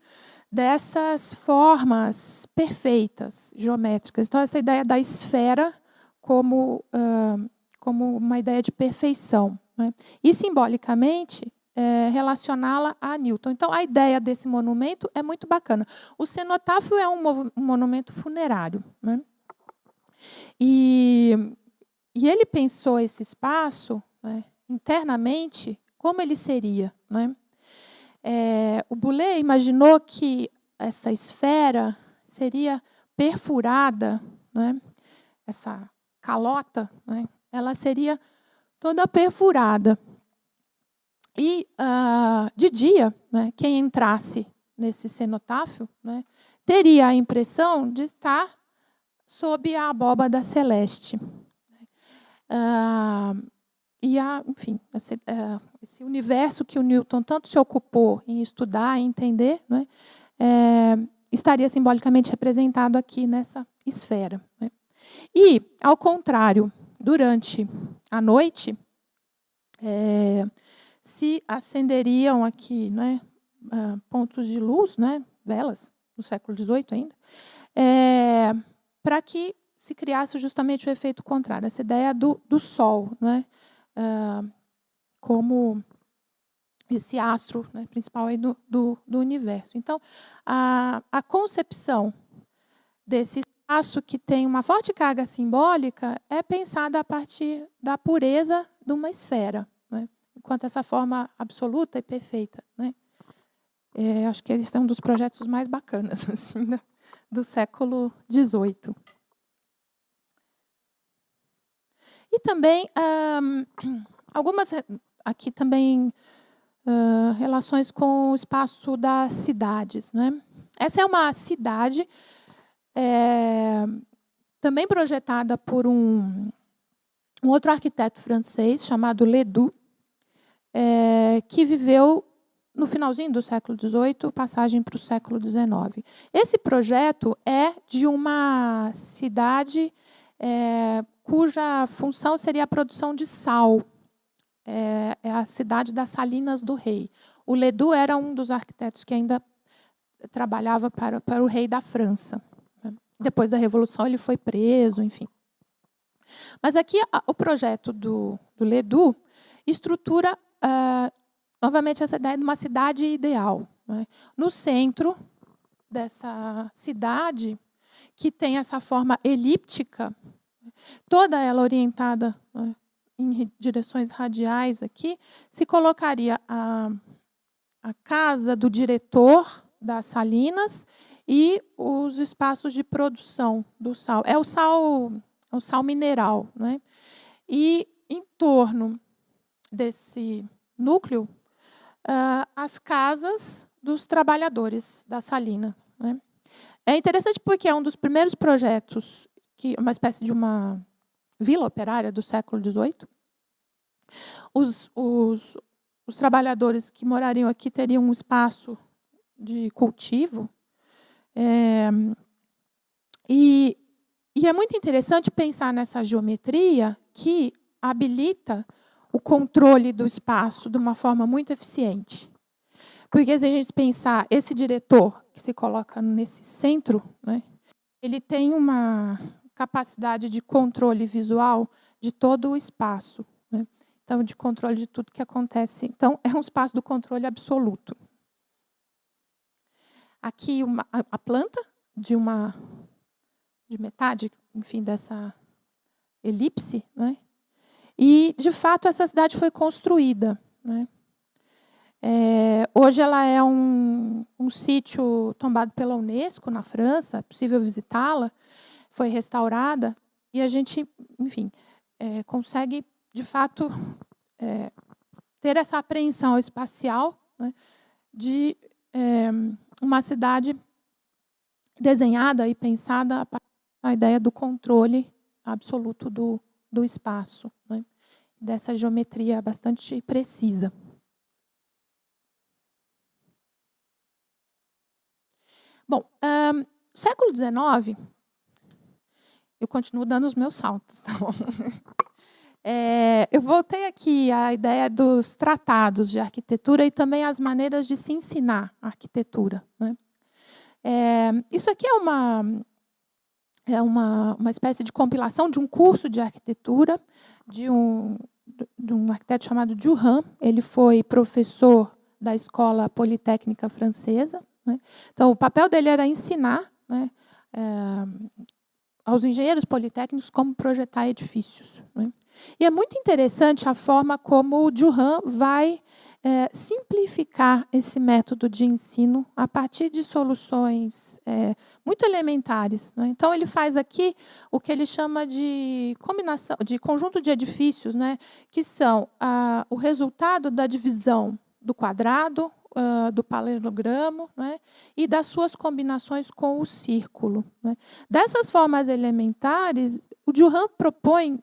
dessas formas perfeitas, geométricas. Então, essa ideia da esfera como uma ideia de perfeição. Né? E, simbolicamente, relacioná-la a Newton. Então, a ideia desse monumento é muito bacana. O cenotáfio é um monumento funerário. Né? E ele pensou esse espaço, né, internamente, como ele seria. Né? O Boullée imaginou que essa esfera seria perfurada, né? Essa calota, né? Ela seria toda perfurada. E, de dia, né, quem entrasse nesse cenotáfio, né, teria a impressão de estar sob a abóbada celeste. Enfim, esse universo que o Newton tanto se ocupou em estudar e entender, né, estaria simbolicamente representado aqui nessa esfera. Né. E, ao contrário, durante a noite, se acenderiam aqui, né, pontos de luz, né, velas, no século XVIII ainda, para que se criasse justamente o efeito contrário, essa ideia do Sol, né? Como esse astro, né, principal aí do universo. Então, a concepção desse espaço que tem uma forte carga simbólica é pensada a partir da pureza de uma esfera, né? Enquanto essa forma absoluta e perfeita, né? Acho que esse é um dos projetos mais bacanas assim, do século XVIII. E também algumas aqui também relações com o espaço das cidades, né? Essa é uma cidade também projetada por um outro arquiteto francês chamado Ledoux, que viveu no finalzinho do século XVIII, passagem para o século XIX. Esse projeto é de uma cidade cuja função seria a produção de sal. É a cidade das Salinas do Rei. O Ledoux era um dos arquitetos que ainda trabalhava para o rei da França. Depois da Revolução, ele foi preso, enfim. Mas aqui, o projeto do Ledoux estrutura, novamente, essa ideia de uma cidade ideal, né? No centro dessa cidade, que tem essa forma elíptica, toda ela orientada, né, em direções radiais aqui, se colocaria a casa do diretor das Salinas e os espaços de produção do sal. É o sal mineral, né? E em torno desse núcleo, as casas dos trabalhadores da salina, né? É interessante porque é um dos primeiros projetos, uma espécie de uma vila operária do século XVIII. Os trabalhadores que morariam aqui teriam um espaço de cultivo. E é muito interessante pensar nessa geometria que habilita o controle do espaço de uma forma muito eficiente. Porque, se a gente pensar, esse diretor que se coloca nesse centro, né, ele tem uma capacidade de controle visual de todo o espaço, né? Então, de controle de tudo que acontece. Então, é um espaço do controle absoluto. Aqui, a planta de metade, enfim, dessa elipse, né? E, de fato, essa cidade foi construída, né? Hoje ela é um sítio tombado pela Unesco, na França, é possível visitá-la, foi restaurada, e a gente, enfim, consegue, de fato, ter essa apreensão espacial, né, de uma cidade desenhada e pensada a ideia do controle absoluto do espaço, né, dessa geometria bastante precisa. Bom, no século XIX, eu continuo dando os meus saltos, tá bom? Eu voltei aqui à ideia dos tratados de arquitetura e também as maneiras de se ensinar a arquitetura, né? Isso aqui é uma espécie de compilação de um curso de arquitetura de um arquiteto chamado Durand. Ele foi professor da Escola Politécnica Francesa, né? Então, o papel dele era ensinar, né, aos engenheiros politécnicos como projetar edifícios, né? E é muito interessante a forma como o Durand vai simplificar esse método de ensino a partir de soluções muito elementares, né? Então, ele faz aqui o que ele chama de combinação, de conjunto de edifícios, né, que são o resultado da divisão do quadrado, do paralelogramo, né, e das suas combinações com o círculo, né. Dessas formas elementares, o Durand propõe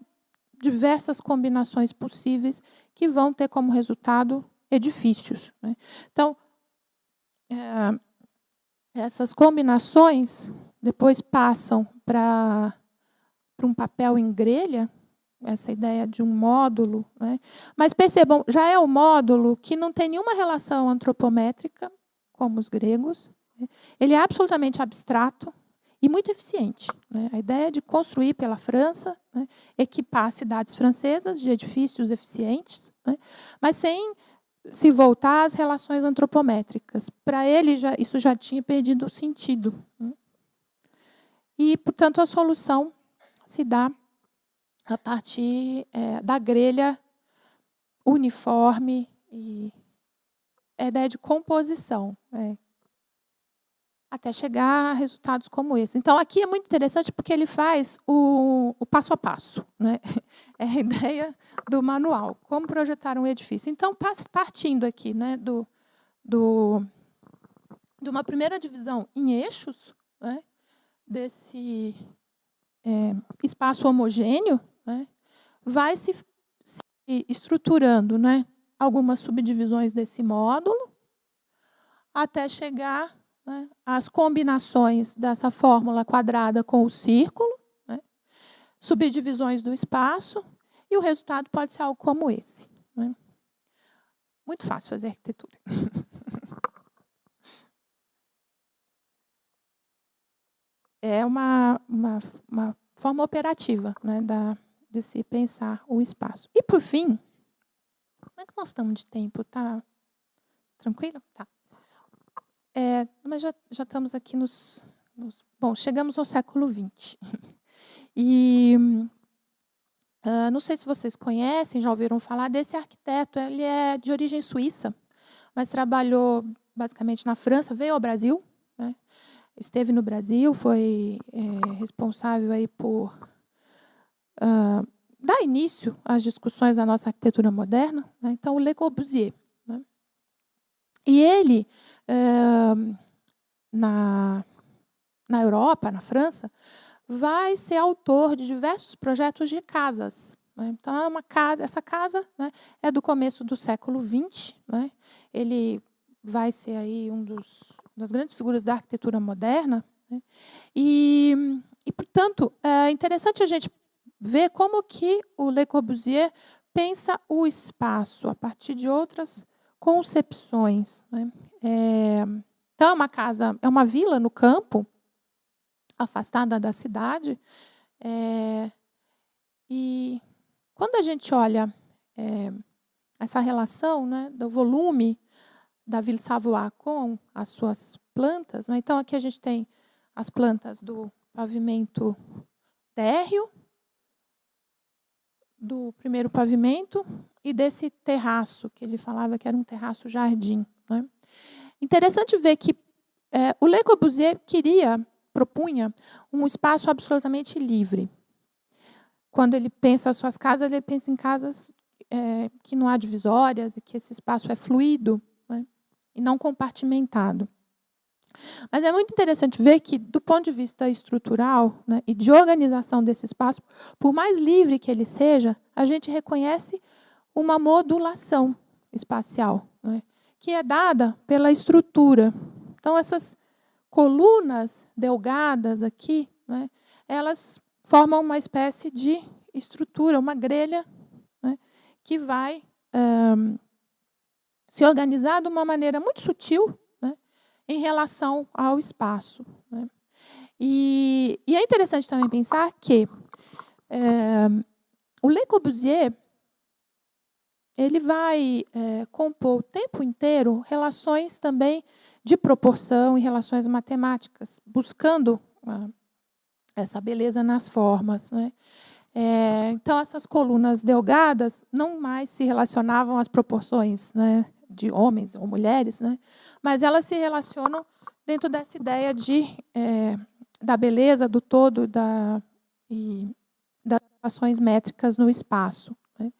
diversas combinações possíveis que vão ter como resultado edifícios, né. Então, essas combinações depois passam para um papel em grelha, essa ideia de um módulo, né? Mas percebam, já é um módulo que não tem nenhuma relação antropométrica, como os gregos, né? Ele é absolutamente abstrato e muito eficiente, né? A ideia de construir pela França, né, equipar cidades francesas de edifícios eficientes, né, mas sem se voltar às relações antropométricas. Para ele, isso já tinha perdido o sentido, né? E, portanto, a solução se dá a partir da grelha uniforme e a ideia de composição, até chegar a resultados como esse. Então, aqui é muito interessante porque ele faz o passo a passo, né? É a ideia do manual, como projetar um edifício. Então, partindo aqui, né, de uma primeira divisão em eixos, né, desse espaço homogêneo, né, vai se estruturando, né, algumas subdivisões desse módulo, até chegar, né, às combinações dessa fórmula quadrada com o círculo, né, subdivisões do espaço, e o resultado pode ser algo como esse, né? Muito fácil fazer arquitetura. É uma forma operativa, né, de se pensar o espaço. E, por fim, como é que nós estamos de tempo? Está tranquilo? Tá. Mas já estamos aqui Bom, chegamos ao século XX. E não sei se vocês conhecem, já ouviram falar desse arquiteto. Ele é de origem suíça, mas trabalhou basicamente na França, veio ao Brasil, né? Esteve no Brasil, foi responsável aí por dar início às discussões da nossa arquitetura moderna, né? Então, o Le Corbusier, né? E ele, na Europa, na França, vai ser autor de diversos projetos de casas, né? Então, essa casa, né, é do começo do século XX, né? Ele vai ser aí das grandes figuras da arquitetura moderna, né? E, portanto, é interessante a gente ver como que o Le Corbusier pensa o espaço a partir de outras concepções, né? Então, é uma vila no campo, afastada da cidade, e quando a gente olha essa relação, né, do volume da Ville Savoie com as suas plantas, né? Então, aqui a gente tem as plantas do pavimento térreo, do primeiro pavimento e desse terraço, que ele falava que era um terraço-jardim, né? Interessante ver que o Le Corbusier propunha um espaço absolutamente livre. Quando ele pensa as suas casas, ele pensa em casas que não há divisórias e que esse espaço é fluido, né, e não compartimentado. Mas é muito interessante ver que, do ponto de vista estrutural, né, e de organização desse espaço, por mais livre que ele seja, a gente reconhece uma modulação espacial, né, que é dada pela estrutura. Então, essas colunas delgadas aqui, né, elas formam uma espécie de estrutura, uma grelha, né, que vai se organizar de uma maneira muito sutil, né, em relação ao espaço, né? E é interessante também pensar que o Le Corbusier ele vai compor o tempo inteiro relações também de proporção e relações matemáticas, buscando essa beleza nas formas, né? Então, essas colunas delgadas não mais se relacionavam às proporções, né, de homens ou mulheres, né, mas elas se relacionam dentro dessa ideia da beleza, do todo e das relações métricas no espaço, né?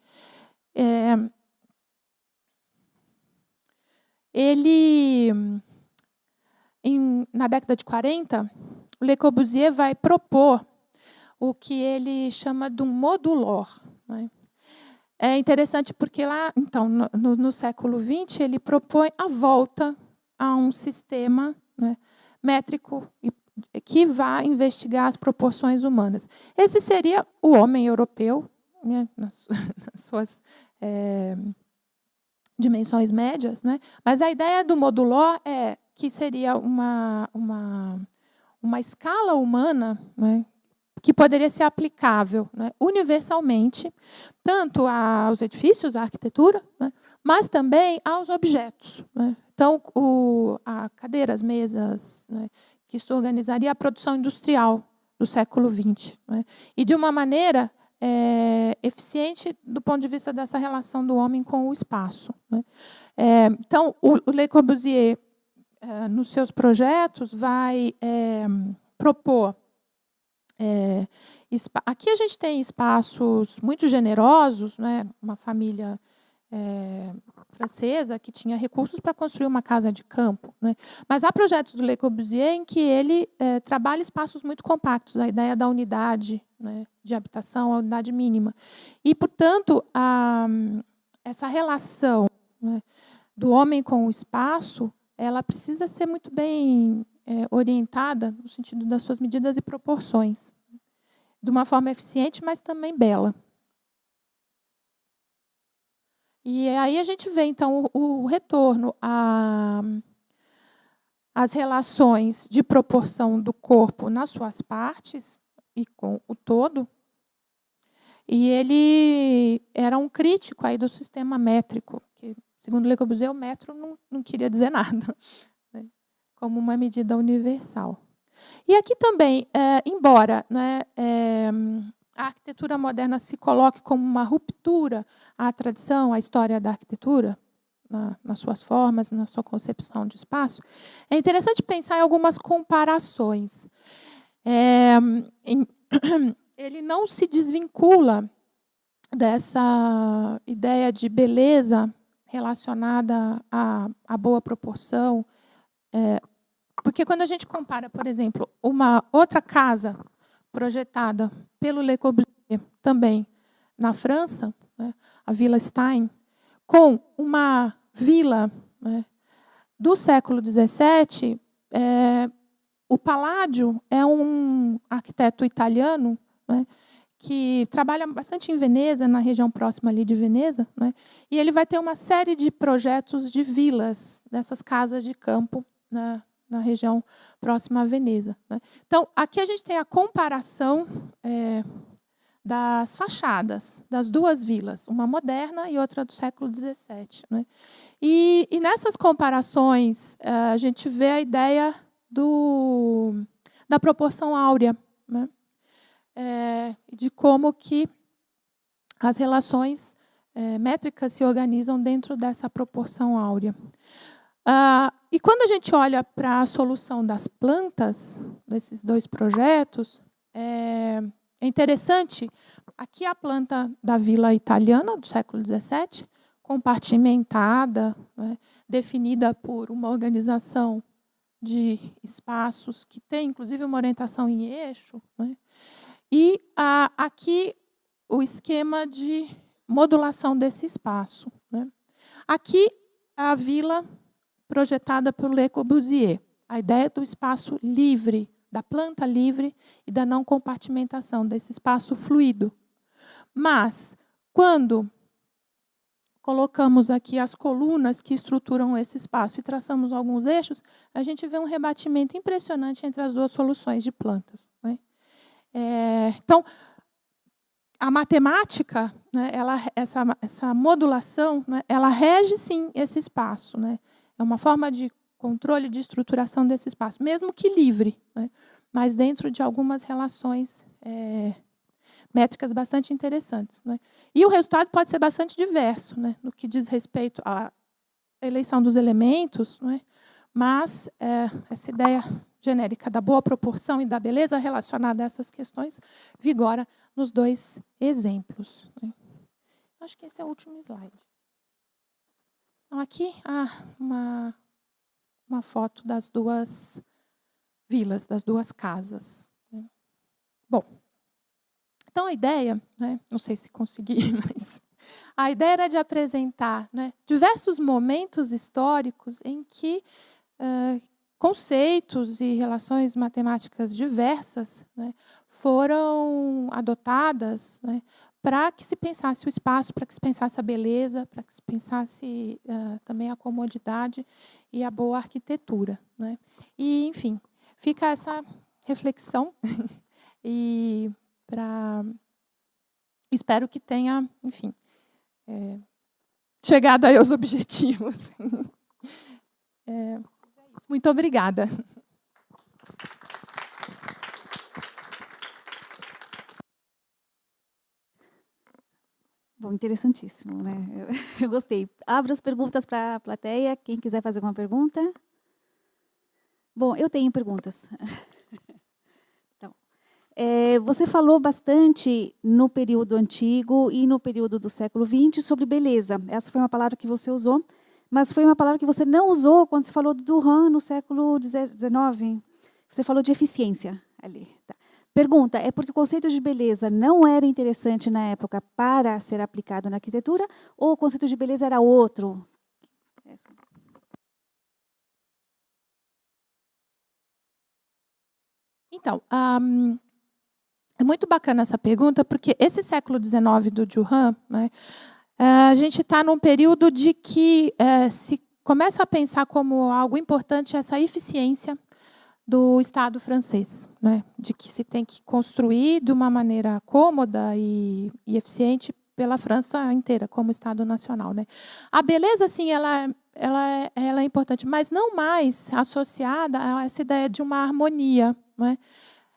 Na década de 40, o Le Corbusier vai propor o que ele chama de um modulor, né? É interessante porque lá, então, no século XX, ele propõe a volta a um sistema, né, métrico que vai investigar as proporções humanas. Esse seria o homem europeu, né, nas suas dimensões médias, né? Mas a ideia do modulor é que seria um uma escala humana, né, que poderia ser aplicável, né, universalmente, tanto aos edifícios, à arquitetura, né, mas também aos objetos, né. Então, a cadeira, as mesas, né, que isso organizaria a produção industrial do século XX, né, e de uma maneira eficiente do ponto de vista dessa relação do homem com o espaço, né. Então, o Le Corbusier, nos seus projetos, vai propor... aqui a gente tem espaços muito generosos, né? Uma família francesa que tinha recursos para construir uma casa de campo, né? Mas há projetos do Le Corbusier em que ele trabalha espaços muito compactos, a ideia da unidade, né, de habitação, a unidade mínima. E, portanto, essa relação, né, do homem com o espaço, ela precisa ser muito bem orientada no sentido das suas medidas e proporções, de uma forma eficiente, mas também bela. E aí a gente vê, então, o retorno às relações de proporção do corpo nas suas partes e com o todo. E ele era um crítico aí do sistema métrico, que, segundo Le Corbusier, o metro não queria dizer nada, né, como uma medida universal. E aqui também, embora, né, a arquitetura moderna se coloque como uma ruptura à tradição, à história da arquitetura, nas suas formas, na sua concepção de espaço, é interessante pensar em algumas comparações. Ele não se desvincula dessa ideia de beleza relacionada à boa proporção, porque quando a gente compara, por exemplo, uma outra casa projetada pelo Le Corbusier, também na França, né, a Vila Stein, com uma vila, né, do século XVII, o Palladio é um arquiteto italiano, né, que trabalha bastante em Veneza, na região próxima ali de Veneza, né, e ele vai ter uma série de projetos de vilas, dessas casas de campo, na região próxima a Veneza, né. Então, aqui a gente tem a comparação das fachadas das duas vilas, uma moderna e outra do século XVII, né. E nessas comparações, a gente vê a ideia da proporção áurea, né, de como que as relações métricas se organizam dentro dessa proporção áurea. E quando a gente olha para a solução das plantas, desses dois projetos, é interessante, aqui a planta da vila italiana, do século XVII, compartimentada, né, definida por uma organização de espaços que tem, inclusive, uma orientação em eixo, né, e aqui o esquema de modulação desse espaço, né. Aqui a vila projetada por Le Corbusier, a ideia do espaço livre, da planta livre e da não compartimentação, desse espaço fluido. Mas, quando colocamos aqui as colunas que estruturam esse espaço e traçamos alguns eixos, a gente vê um rebatimento impressionante entre as duas soluções de plantas, né. Então, a matemática, né, essa modulação, né, ela rege, sim, esse espaço, né. É uma forma de controle de estruturação desse espaço, mesmo que livre, né, mas dentro de algumas relações métricas bastante interessantes, né. E o resultado pode ser bastante diverso, né, no que diz respeito à eleição dos elementos, né, mas essa ideia genérica da boa proporção e da beleza relacionada a essas questões vigora nos dois exemplos, né. Acho que esse é o último slide. Então, aqui uma foto das duas vilas, das duas casas, né. Bom, então a ideia, né, não sei se consegui, mas a ideia era de apresentar, né, diversos momentos históricos em que conceitos e relações matemáticas diversas, né, foram adotadas, né, para que se pensasse o espaço, para que se pensasse a beleza, para que se pensasse também a comodidade e a boa arquitetura, né. E, enfim, fica essa reflexão e espero que tenha, enfim, chegado aí aos objetivos. Muito obrigada. Bom, interessantíssimo, né? Eu gostei. Abro as perguntas para a plateia. Quem quiser fazer alguma pergunta? Bom, eu tenho perguntas. Então, você falou bastante no período antigo e no período do século XX sobre beleza. Essa foi uma palavra que você usou, mas foi uma palavra que você não usou quando você falou do Duran no século XIX. Você falou de eficiência ali. Tá. Pergunta, é porque o conceito de beleza não era interessante na época para ser aplicado na arquitetura, ou o conceito de beleza era outro? Então, é muito bacana essa pergunta, porque esse século XIX do Duran, né, a gente está num período de que se começa a pensar como algo importante essa eficiência do Estado francês, né, de que se tem que construir de uma maneira cômoda e eficiente pela França inteira, como Estado nacional, né. A beleza, sim, ela é importante, mas não mais associada a essa ideia de uma harmonia, né.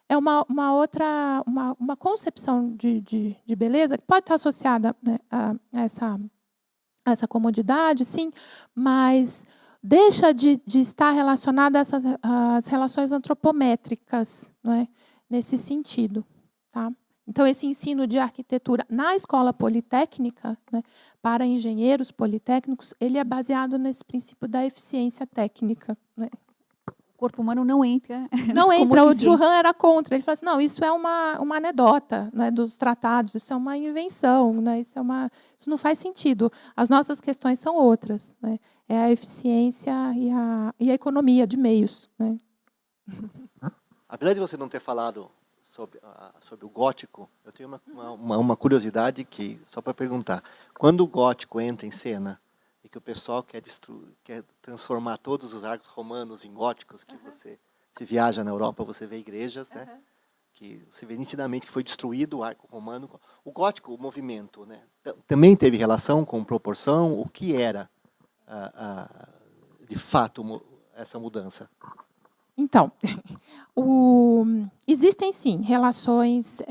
É uma outra uma concepção de beleza que pode estar associada, né, a essa comodidade, sim, mas deixa de estar relacionada a essas às relações antropométricas, não é, nesse sentido, tá. Então esse ensino de arquitetura na escola politécnica, né, para engenheiros politécnicos, ele é baseado nesse princípio da eficiência técnica, né. O corpo humano não entra Não como entra, o eficiente. Duran era contra, ele falou assim: "Não, isso é uma anedota, né, dos tratados, isso é uma invenção, né, isso não faz sentido, as nossas questões são outras, né, é a eficiência e a economia de meios", né. Apesar de você não ter falado sobre o gótico, eu tenho uma curiosidade só para perguntar. Quando o gótico entra em cena e que o pessoal quer transformar todos os arcos romanos em góticos, que você se viaja na Europa, você vê igrejas, né, que se vê nitidamente que foi destruído o arco romano. O gótico, o movimento, né, também teve relação com proporção? O que era, de fato, essa mudança? Então, existem sim relações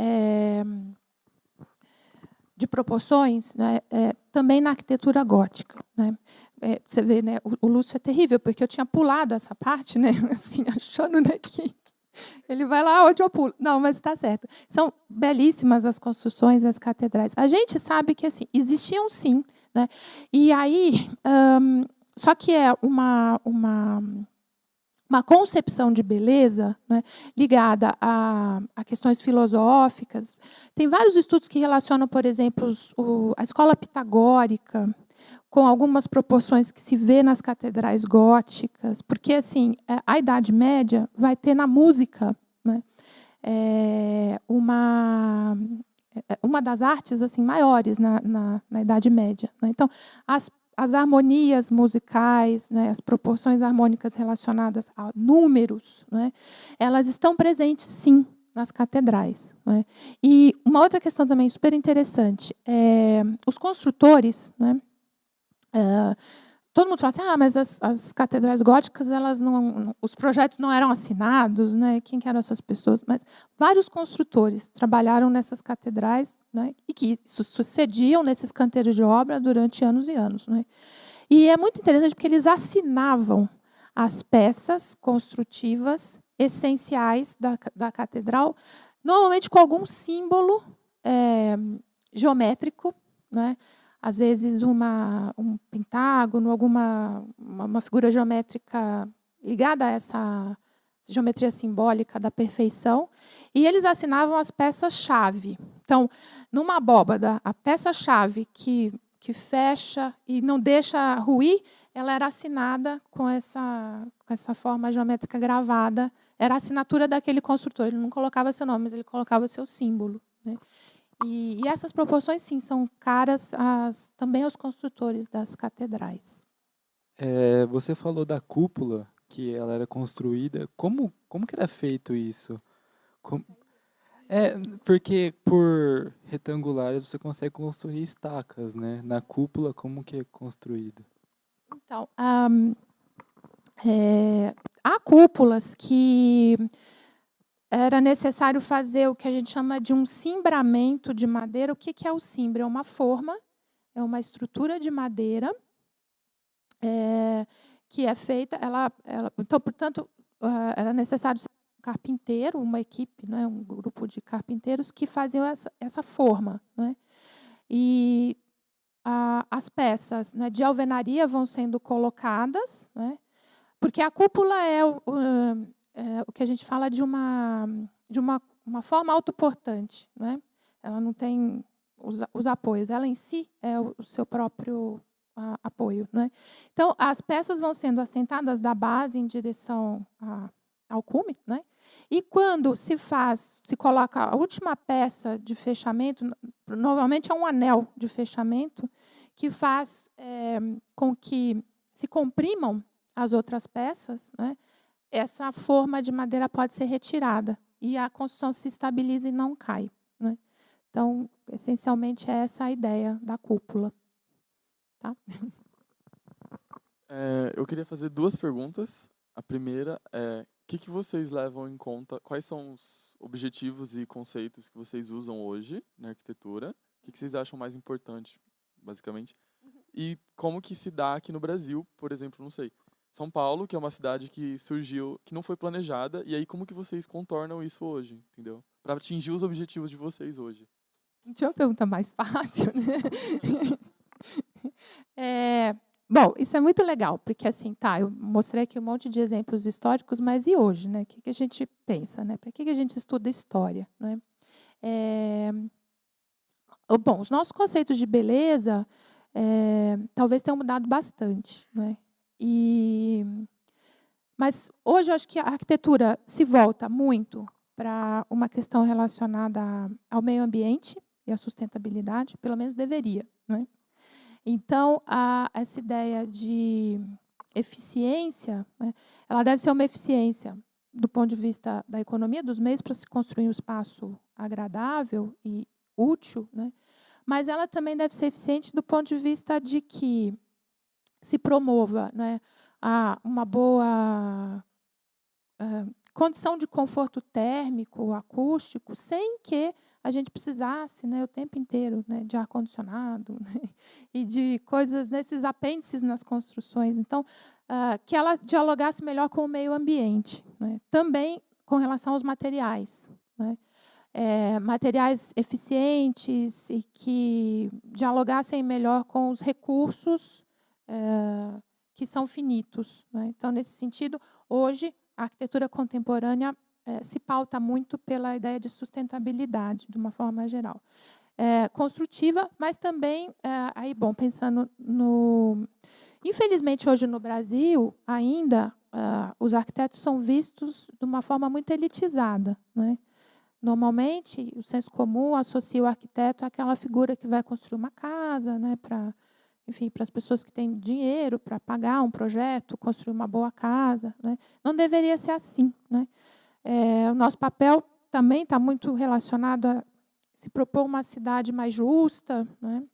de proporções, né, também na arquitetura gótica, né. Você vê, né, o Lúcio é terrível, porque eu tinha pulado essa parte, né, assim, achando, né, que ele vai lá onde eu pulo. Não, mas está certo. São belíssimas as construções, as catedrais. A gente sabe que assim existiam sim, né. E aí, só que é uma concepção de beleza, né, ligada a questões filosóficas. Tem vários estudos que relacionam, por exemplo, a escola pitagórica com algumas proporções que se vê nas catedrais góticas, porque assim a Idade Média vai ter na música, né, uma das artes assim maiores na Idade Média, né? Então as harmonias musicais, né, as proporções harmônicas relacionadas a números, né, elas estão presentes, sim, nas catedrais, né. E uma outra questão também super interessante, os construtores, né, todo mundo fala assim: mas as catedrais góticas, elas não, os projetos não eram assinados, né? Quem que eram essas pessoas? Mas vários construtores trabalharam nessas catedrais, né, e que sucediam nesses canteiros de obra durante anos e anos, né. E é muito interessante porque eles assinavam as peças construtivas essenciais da catedral, normalmente com algum símbolo geométrico, né. Às vezes um pentágono, uma figura geométrica ligada a essa geometria simbólica da perfeição, e eles assinavam as peças-chave. Então, numa abóbada, a peça-chave que fecha e não deixa ruir, ela era assinada com essa forma geométrica gravada, era a assinatura daquele construtor, ele não colocava seu nome, mas ele colocava seu símbolo, né. E essas proporções, sim, são caras também aos construtores das catedrais. Você falou da cúpula, que ela era construída. Como que era feito isso? Com- porque por retangulares você consegue construir estacas, né? Na cúpula, como que é construído? Então, há cúpulas que era necessário fazer o que a gente chama de um cimbramento de madeira. O que é o cimbre? É uma forma, é uma estrutura de madeira que é feita. Então, portanto, era necessário um carpinteiro, uma equipe, né, um grupo de carpinteiros que faziam essa forma, né? E as peças, né, de alvenaria vão sendo colocadas, né? Porque a cúpula é o que a gente fala de uma forma autoportante, né? Ela não tem os apoios, ela em si é o seu próprio apoio, né? Então, as peças vão sendo assentadas da base em direção ao cume, né? E quando se coloca a última peça de fechamento, normalmente é um anel de fechamento, que faz com que se comprimam as outras peças, né? Essa forma de madeira pode ser retirada e a construção se estabiliza e não cai, né? Então, essencialmente, é essa a ideia da cúpula. Tá? Eu queria fazer 2 perguntas. A primeira é: o que vocês levam em conta? Quais são os objetivos e conceitos que vocês usam hoje na arquitetura? O que vocês acham mais importante, basicamente? E como que se dá aqui no Brasil, por exemplo, não sei, São Paulo, que é uma cidade que surgiu, que não foi planejada, e aí como que vocês contornam isso hoje, entendeu? Para atingir os objetivos de vocês hoje. Deixa eu perguntar mais fácil, né? Bom, isso é muito legal, porque assim, eu mostrei aqui um monte de exemplos históricos, mas e hoje, né? O que a gente pensa, né? Para que a gente estuda história, né? Bom, os nossos conceitos de beleza talvez tenham mudado bastante, né? Mas hoje eu acho que a arquitetura se volta muito para uma questão relacionada ao meio ambiente e à sustentabilidade, pelo menos deveria, né? Então, essa ideia de eficiência, né, ela deve ser uma eficiência do ponto de vista da economia, dos meios para se construir um espaço agradável e útil, né? Mas ela também deve ser eficiente do ponto de vista de que se promova, né, uma boa condição de conforto térmico, acústico, sem que a gente precisasse, né, o tempo inteiro, né, de ar-condicionado, né, e de coisas nesses apêndices nas construções. Então, que ela dialogasse melhor com o meio ambiente, né, também com relação aos materiais, né, materiais eficientes e que dialogassem melhor com os recursos que são finitos, né. Então, nesse sentido, hoje, a arquitetura contemporânea se pauta muito pela ideia de sustentabilidade, de uma forma geral. Construtiva, mas também, aí, bom, pensando no... Infelizmente, hoje no Brasil, ainda, os arquitetos são vistos de uma forma muito elitizada, né? Normalmente, o senso comum associa o arquiteto àquela figura que vai construir uma casa, né, para as pessoas que têm dinheiro para pagar um projeto, construir uma boa casa, né? Não deveria ser assim, né? O nosso papel também está muito relacionado a se propor uma cidade mais justa, né,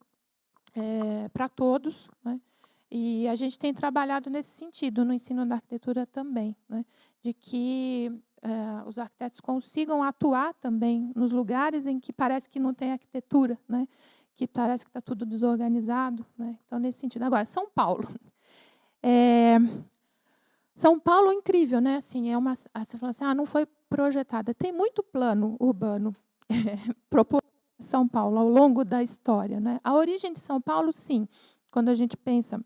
para todos, né? E a gente tem trabalhado nesse sentido no ensino da arquitetura também, né, de que os arquitetos consigam atuar também nos lugares em que parece que não tem arquitetura, né, que parece que está tudo desorganizado, né? Então, nesse sentido. Agora, São Paulo. São Paulo é incrível, né? Assim, você fala assim, não foi projetada. Tem muito plano urbano proposto em São Paulo ao longo da história, né? A origem de São Paulo, sim, quando a gente pensa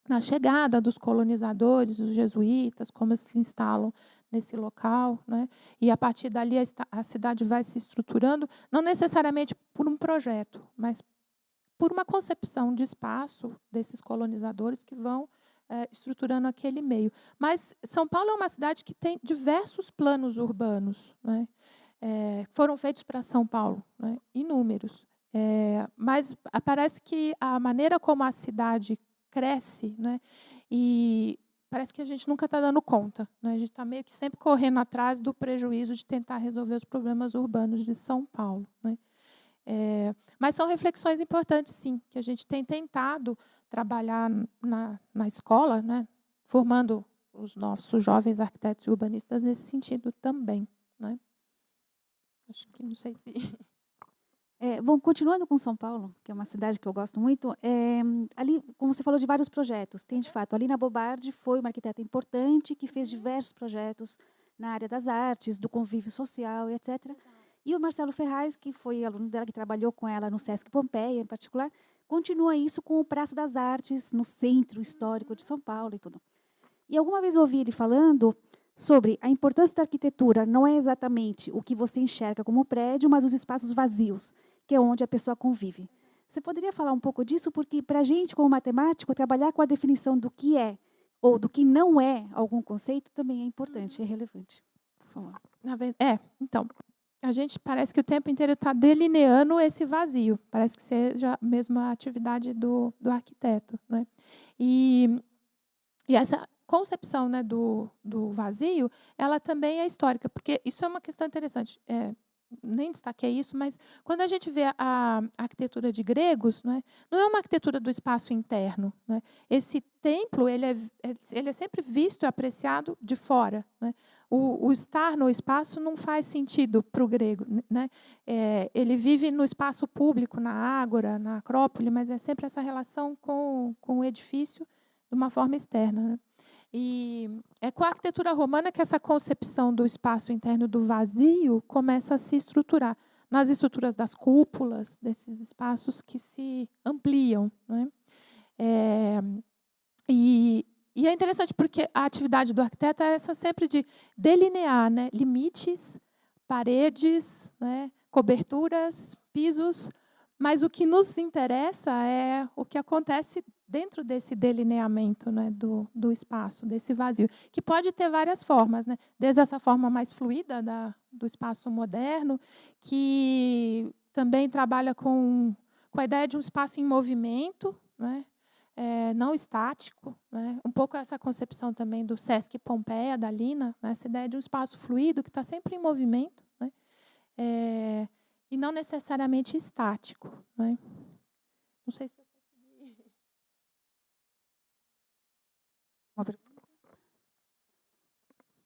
na chegada dos colonizadores, os jesuítas, como se instalam nesse local, né? E a partir dali a cidade vai se estruturando, não necessariamente por um projeto, mas por uma concepção de espaço desses colonizadores que vão estruturando aquele meio. Mas São Paulo é uma cidade que tem diversos planos urbanos, né? Foram feitos para São Paulo, né? Inúmeros. Mas parece que a maneira como a cidade cresce, né, e parece que a gente nunca está dando conta, né? A gente está meio que sempre correndo atrás do prejuízo de tentar resolver os problemas urbanos de São Paulo, né? Mas são reflexões importantes, sim, que a gente tem tentado trabalhar na escola, né? Formando os nossos jovens arquitetos e urbanistas nesse sentido também, né? Acho que não sei se... Bom, continuando com São Paulo, que é uma cidade que eu gosto muito, ali, como você falou de vários projetos, tem de fato, a Lina Bobardi foi uma arquiteta importante que fez diversos projetos na área das artes, do convívio social, e etc. E o Marcelo Ferraz, que foi aluno dela, que trabalhou com ela no Sesc Pompeia, em particular, continua isso com o Praça das Artes, no centro histórico de São Paulo e tudo. E alguma vez eu ouvi ele falando sobre a importância da arquitetura, não é exatamente o que você enxerga como prédio, mas os espaços vazios, que é onde a pessoa convive. Você poderia falar um pouco disso? Porque, para a gente, como matemático, trabalhar com a definição do que é ou do que não é algum conceito também é importante, é relevante. Por favor. Então, a gente parece que o tempo inteiro está delineando esse vazio. Parece que seja a mesma atividade do arquiteto, né? E essa concepção, né, do vazio, ela também é histórica, porque isso é uma questão interessante. Nem destaquei isso, mas quando a gente vê a arquitetura de gregos, né, não é uma arquitetura do espaço interno, né? Esse templo ele é sempre visto e apreciado de fora, né? O estar no espaço não faz sentido para o grego, né? Ele vive no espaço público, na ágora, na acrópole, mas é sempre essa relação com o edifício de uma forma externa, né? E é com a arquitetura romana que essa concepção do espaço interno do vazio começa a se estruturar, nas estruturas das cúpulas, desses espaços que se ampliam, né? E é interessante porque a atividade do arquiteto é essa sempre de delinear, né, limites, paredes, né, coberturas, pisos, mas o que nos interessa é o que acontece dentro desse delineamento, né, do espaço, desse vazio, que pode ter várias formas, né? Desde essa forma mais fluida do espaço moderno, que também trabalha com a ideia de um espaço em movimento, né? Não estático, né? Um pouco essa concepção também do Sesc Pompeia, da Lina, né? Essa ideia de um espaço fluido que está sempre em movimento, né? E não necessariamente estático, né? Não sei se eu consegui. Uma pergunta?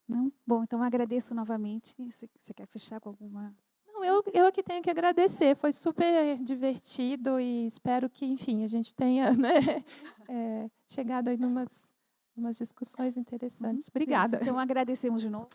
Não? Bom, então agradeço novamente. Você quer fechar com alguma... Não, eu que tenho que agradecer. Foi super divertido e espero que, enfim, a gente tenha, né, chegado aí umas discussões interessantes. Obrigada. Então, agradecemos de novo.